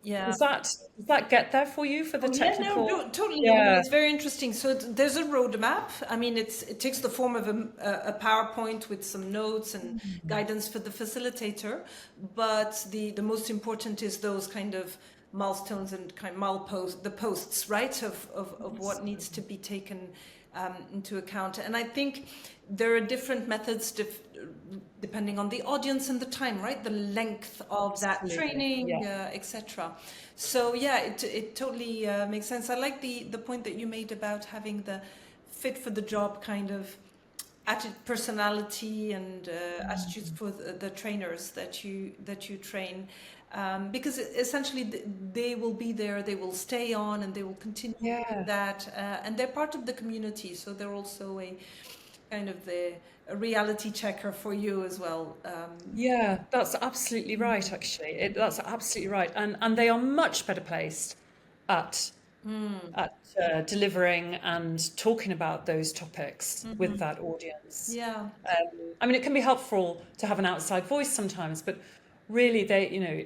Does that get there for you for the technical? No, totally. Yeah. It's very interesting. So there's a roadmap. I mean, it takes the form of a PowerPoint with some notes and guidance for the facilitator. But the most important is those kind of milestones and kind of the posts, right, of what needs to be taken into account. And I think there are different methods depending on the audience and the time, right, the length of that training, etc. So it totally makes sense. I like the point that you made about having the fit for the job kind of personality and attitudes for the trainers that you train. Because essentially they will be there, they will stay on, and they will continue that, and they're part of the community, so they're also a kind of a reality checker for you as well. That's absolutely right. Actually, that's absolutely right, and they are much better placed at delivering and talking about those topics with that audience. I mean, it can be helpful to have an outside voice sometimes, but really,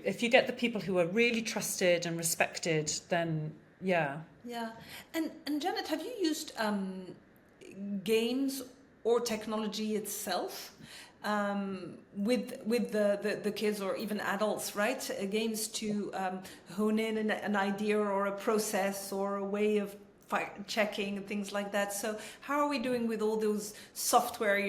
if you get the people who are really trusted and respected, then And Janette, have you used games or technology itself with the kids or even adults, right? Games to hone in an idea or a process or a way of checking and things like that. So how are we doing with all those software,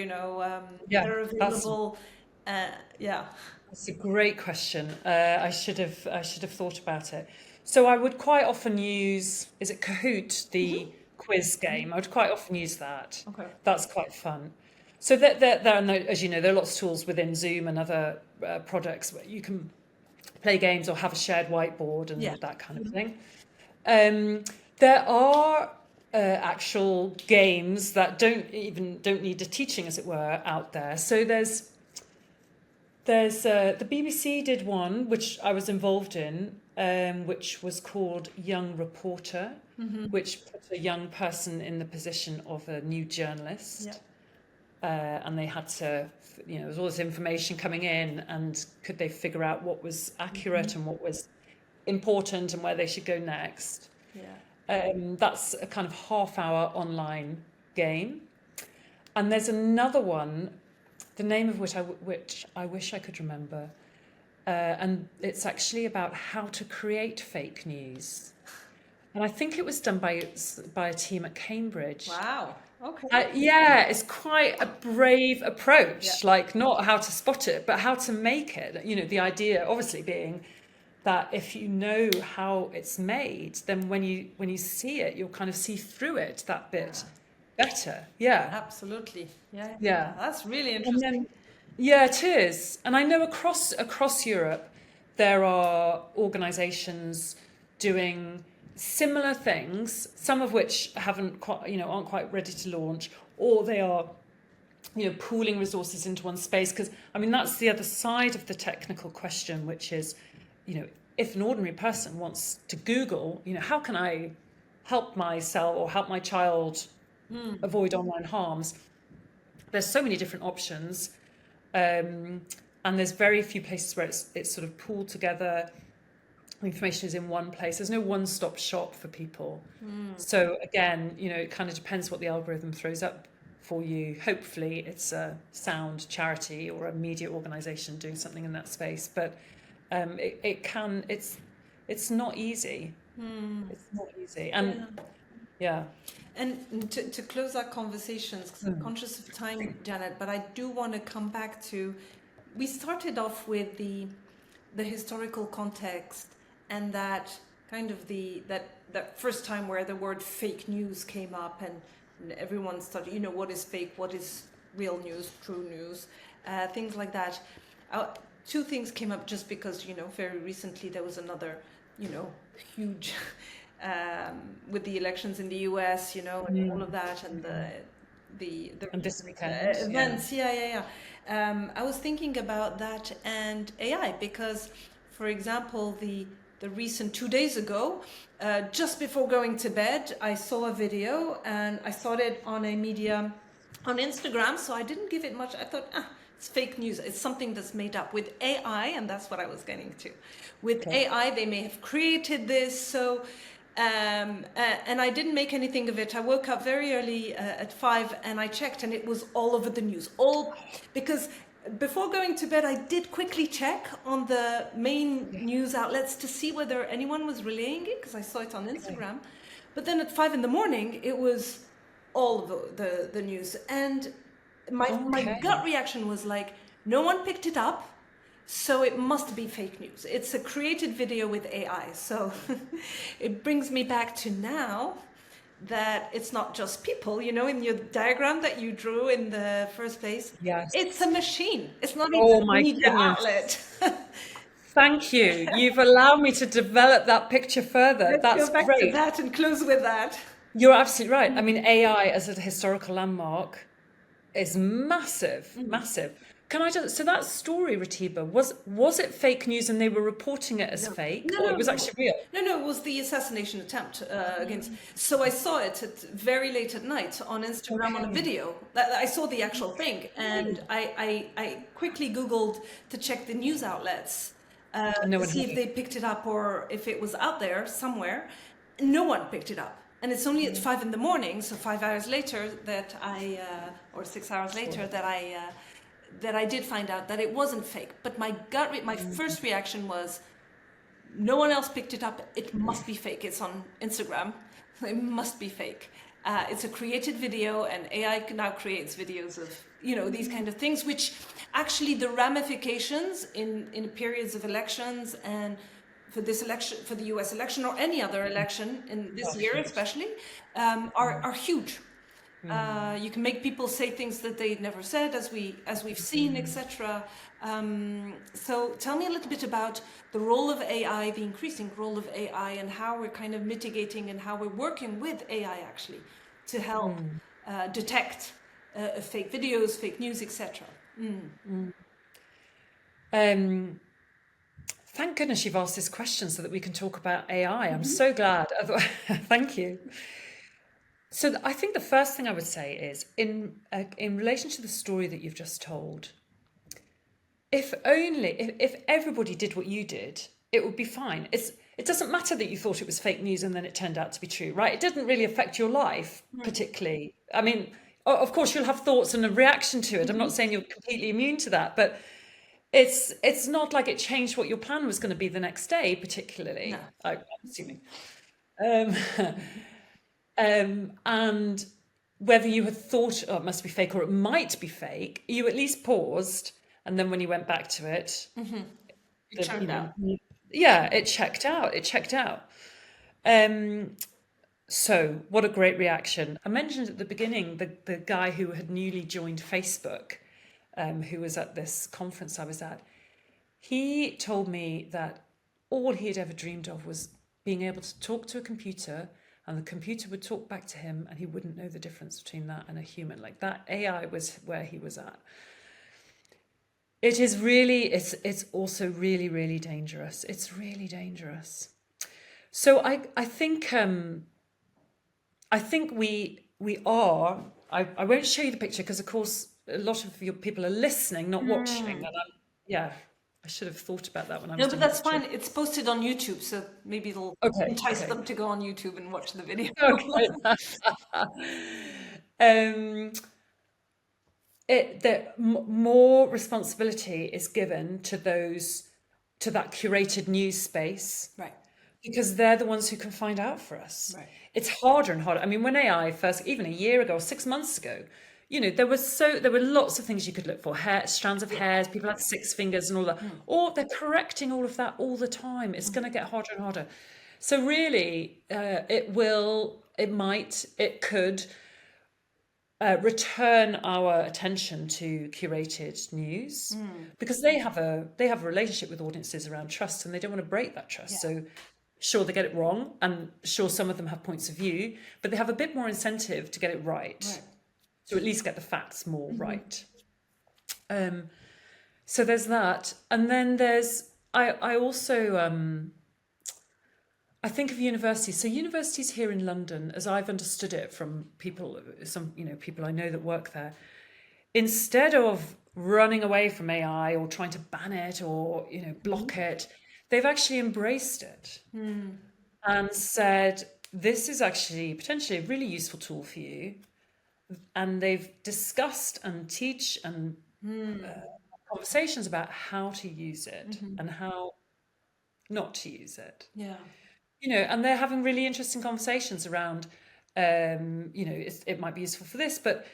that are available? That's a great question. I should have thought about it. So I would quite often use, is it Kahoot, the quiz game? I would quite often use that. Okay. That's quite fun. So and as you know, there are lots of tools within Zoom and other products where you can play games or have a shared whiteboard and that kind of thing. There are actual games that don't need a teaching, as it were, out there. So there's the BBC did one which I was involved in, which was called Young Reporter, which put a young person in the position of a new journalist. And they had to, there was all this information coming in, and could they figure out what was accurate and what was important and where they should go next. That's a kind of half-hour online game. And there's another one, the name of which I wish I could remember, and it's actually about how to create fake news. And I think it was done by a team at Cambridge. Wow. Okay. Yeah, it's quite a brave approach, Yeah. like not how to spot it, but how to make it. You know, the idea obviously being that if you know how it's made, then when you see it, you'll kind of see through it that bit better. Yeah, Absolutely. Yeah. yeah. That's really And interesting. then, yeah, it is. And I know across Europe, there are organisations doing similar things, some of which haven't quite, aren't quite ready to launch, or they are, pooling resources into one space. Because I mean, that's the other side of the technical question, which is, if an ordinary person wants to Google, how can I help myself or help my child avoid online harms? There's so many different options. And there's very few places where it's sort of pooled together. The information is in one place. There's no one-stop shop for people. So again, it kind of depends what the algorithm throws up for you. Hopefully it's a sound charity or a media organization doing something in that space. But it's not easy. It's not easy. And yeah. And to close our conversations, because I'm conscious of time, Janet, but I do want to come back to, we started off with the historical context and that kind of that first time where the word fake news came up and everyone started, what is fake, what is real news, true news, things like that. Two things came up just because, very recently there was another, huge... with the elections in the US, and all of that, and the And this weekend, events, yeah. I was thinking about that and AI because, for example, the recent 2 days ago, just before going to bed, I saw a video and I saw it on a media on Instagram, so I didn't give it much. I thought, it's fake news. It's something that's made up with AI, and that's what I was getting to. With AI, they may have created this, so. And I didn't make anything of it. I woke up very early at 5 and I checked and it was all over the news. Because before going to bed, I did quickly check on the main news outlets to see whether anyone was relaying it because I saw it on Instagram. But then at 5 in the morning, it was all of the news. And my gut reaction was like, no one picked it up. So it must be fake news. It's a created video with AI. So it brings me back to now that it's not just people, in your diagram that you drew in the first place. Yes. It's a machine. It's not even a media outlet. Thank you. You've allowed me to develop that picture further. Let's go back great. to that and close with that. You're absolutely right. I mean, AI as a historical landmark is massive, massive. So that story, Ratiba, was it fake news and they were reporting it as fake, or it was actually real? No, it was the assassination attempt against. So I saw it very late at night on Instagram on a video. I saw the actual thing, and I quickly Googled to check the news outlets to see if they picked it up or if it was out there somewhere. No one picked it up. And it's only at 5 in the morning, so 5 hours later that or 6 hours later that I did find out that it wasn't fake. But my first reaction was, no one else picked it up. It must be fake. It's on Instagram. It must be fake. It's a created video, and AI now creates videos of these kind of things, which actually the ramifications in periods of elections and for this election, for the US election or any other election in this year especially, are huge. You can make people say things that they never said, as we've seen, etc. So tell me a little bit about the role of AI, the increasing role of AI, and how we're kind of mitigating and how we're working with AI actually to help detect fake videos, fake news, etc. Thank goodness you've asked this question so that we can talk about AI. I'm so glad. Thank you. So I think the first thing I would say is in relation to the story that you've just told, if everybody did what you did, it would be fine. It doesn't matter that you thought it was fake news and then it turned out to be true, right? It didn't really affect your life particularly. I mean, of course you'll have thoughts and a reaction to it. I'm not saying you're completely immune to that, but it's not like it changed what your plan was going to be the next day, particularly. No. I'm assuming. And whether you had thought, oh, it must be fake or it might be fake, you at least paused, and then when you went back to it, It turned out. yeah, it checked out. It checked out. So what a great reaction. I mentioned at the beginning the guy who had newly joined Facebook, who was at this conference I was at. He told me that all he had ever dreamed of was being able to talk to a computer, and the computer would talk back to him, and he wouldn't know the difference between that and a human. Like, that AI was where he was at. It is really, it's also really, really dangerous. It's really dangerous. So I think we are. I won't show you the picture because, of course, a lot of your people are listening, not watching. And I should have thought about that when I was No, but doing that's the picture. fine. It's posted on YouTube, so maybe it'll entice them to go on YouTube and watch the video. Okay. More responsibility is given to that curated news space, Right. because they're the ones who can find out for us. Right. It's harder and harder. I mean, when AI first, even a year ago, 6 months ago, there were lots of things you could look for. Strands of hairs, people had 6 fingers and all that. Or they're correcting all of that all the time. It's going to get harder and harder. So really, it could return our attention to curated news, because they have a relationship with audiences around trust, and they don't want to break that trust. So sure, they get it wrong, and sure, some of them have points of view, but they have a bit more incentive to get it right. To at least get the facts more right. So there's that. And then I also I think of universities. So universities here in London, as I've understood it from people I know that work there, instead of running away from AI or trying to ban it or block it, they've actually embraced it and said, this is actually potentially a really useful tool for you. And they've discussed and teach and conversations about how to use it and how not to use it. Yeah. And they're having really interesting conversations around, it might be useful for this, but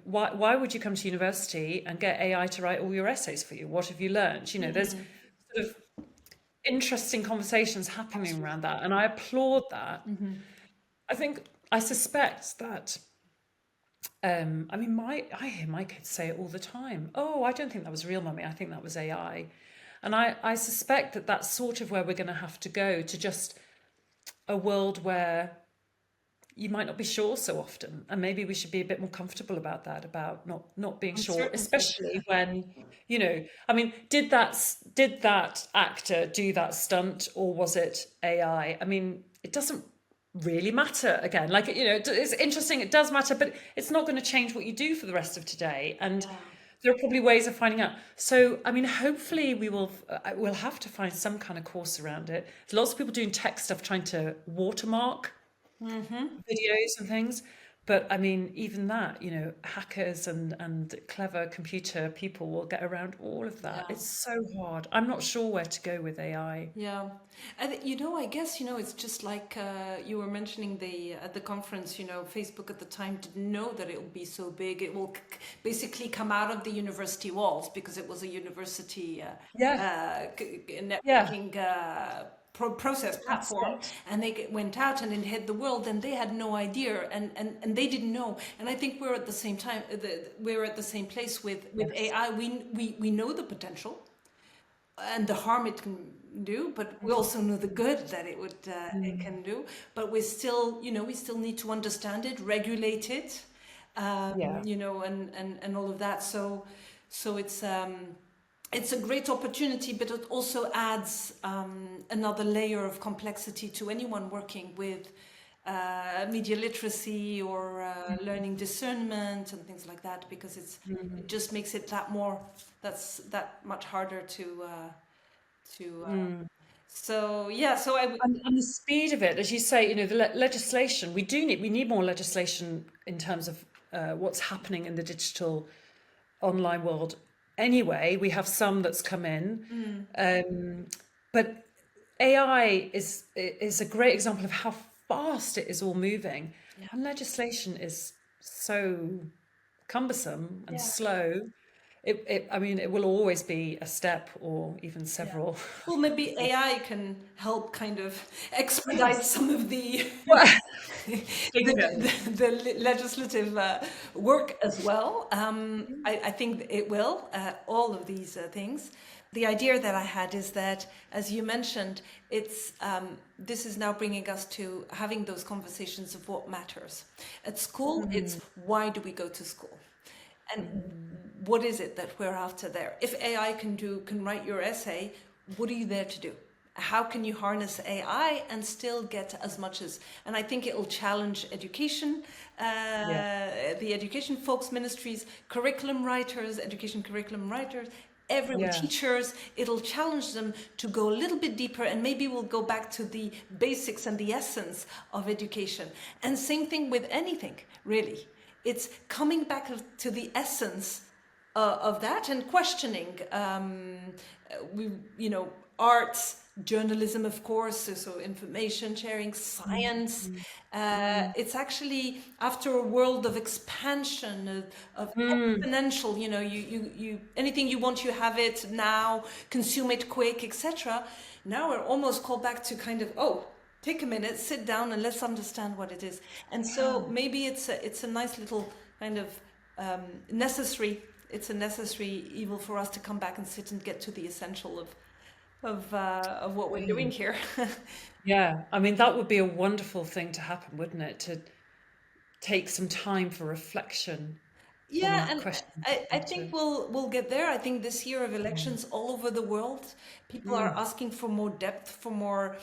why would you come to university and get AI to write all your essays for you? What have you learned? There's sort of interesting conversations happening around that, and I applaud that. I suspect that. I hear my kids say it all the time. Oh, I don't think that was real, mummy. I think that was AI. And I suspect that that's sort of where we're going to have to go, to just a world where you might not be sure so often. And maybe we should be a bit more comfortable about that, about not being sure, especially when, did that actor do that stunt, or was it AI? I mean, it doesn't really matter. Again, it's interesting, it does matter, but it's not going to change what you do for the rest of today. And there are probably ways of finding out. So, hopefully we'll have to find some kind of course around it. There's lots of people doing tech stuff, trying to watermark videos and things. But even that, hackers and clever computer people will get around all of that. It's so hard. I'm not sure where to go with AI. Yeah. And I guess, it's just like you were mentioning at the conference, Facebook at the time didn't know that it will be so big. It will basically come out of the university walls, because it was a university networking process platform, and they went out and it hit the world, and they had no idea, and they didn't know. And I think we're at the same time, we're at the same place with AI. We know the potential and the harm it can do, but we also know the good that it can do. But we still need to understand it, regulate it, and all of that. So it's a great opportunity, but it also adds another layer of complexity to anyone working with media literacy or learning discernment and things like that, because it just makes it that much harder to. So and the speed of it, as you say, the legislation. We need more legislation in terms of what's happening in the digital online world. Anyway, we have some that's come in, but AI is a great example of how fast it is all moving, and legislation is so cumbersome and Yeah. slow. I mean, it will always be a step or even Yeah. several. Well, maybe AI can help kind of expedite some of the Well, the legislative work as well. I think it will, all of these things. The idea that I had is that, as you mentioned, it's this is now bringing us to having those conversations of what matters. At school, it's why do we go to school? And what is it that we're after there? If AI can write your essay, what are you there to do? How can you harness AI and still get as much as? And I think it will challenge education, the education folks, ministries, curriculum writers, education curriculum writers, everyone, teachers. It'll challenge them to go a little bit deeper, and maybe we'll go back to the basics and the essence of education. And same thing with anything, really. It's coming back to the essence of that and questioning, arts, journalism, of course, so information sharing, science. It's actually after a world of expansion, of exponential, you anything you want, you have it now, consume it quick, etc. Now we're almost called back to kind of, take a minute, sit down, and let's understand what it is. And so maybe it's a nice little kind of necessary. It's a necessary evil for us to come back and sit and get to the essential of what we're doing here. Yeah, I mean, that would be a wonderful thing to happen, wouldn't it? To take some time for reflection. Yeah, and I think we'll get there. I think this year of elections all over the world, people are asking for more depth, for more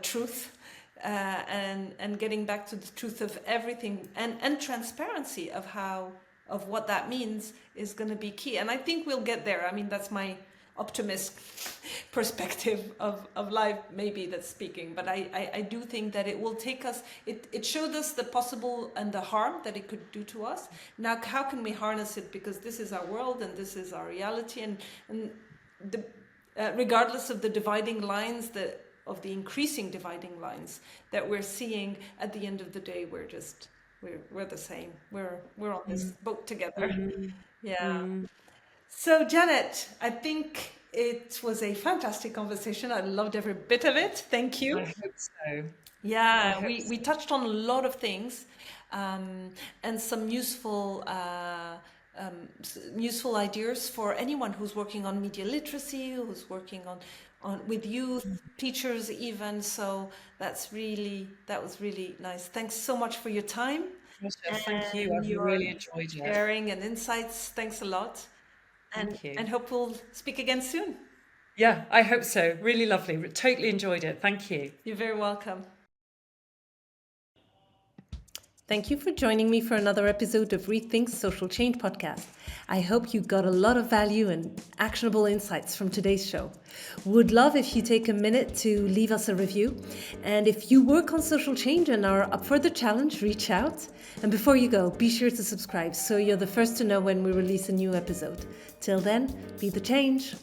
truth, and getting back to the truth of everything, and transparency of what that means is going to be key. And I think we'll get there. I mean, that's my optimist perspective of life, maybe, that's speaking. But I do think that it will take us, it showed us the possible and the harm that it could do to us. Now, how can we harness it? Because this is our world and this is our reality, and the regardless of the dividing lines, of the increasing dividing lines that we're seeing, at the end of the day, we're the same. We're on this boat together. Yeah. So, Janette, I think it was a fantastic conversation. I loved every bit of it. Thank you. I hope so. Yeah, we touched on a lot of things, and some useful ideas for anyone who's working on media literacy, who's working on with youth, teachers even. So that was really nice. Thanks so much for your time. Thank you. I've really enjoyed it. Sharing and insights. Thanks a lot. Thank you. And hope we'll speak again soon. Yeah, I hope so. Really lovely. Totally enjoyed it. Thank you. You're very welcome. Thank you for joining me for another episode of ReThink Social Change podcast. I hope you got a lot of value and actionable insights from today's show. Would love if you take a minute to leave us a review. And if you work on social change and are up for the challenge, reach out. And before you go, be sure to subscribe so you're the first to know when we release a new episode. Till then, be the change.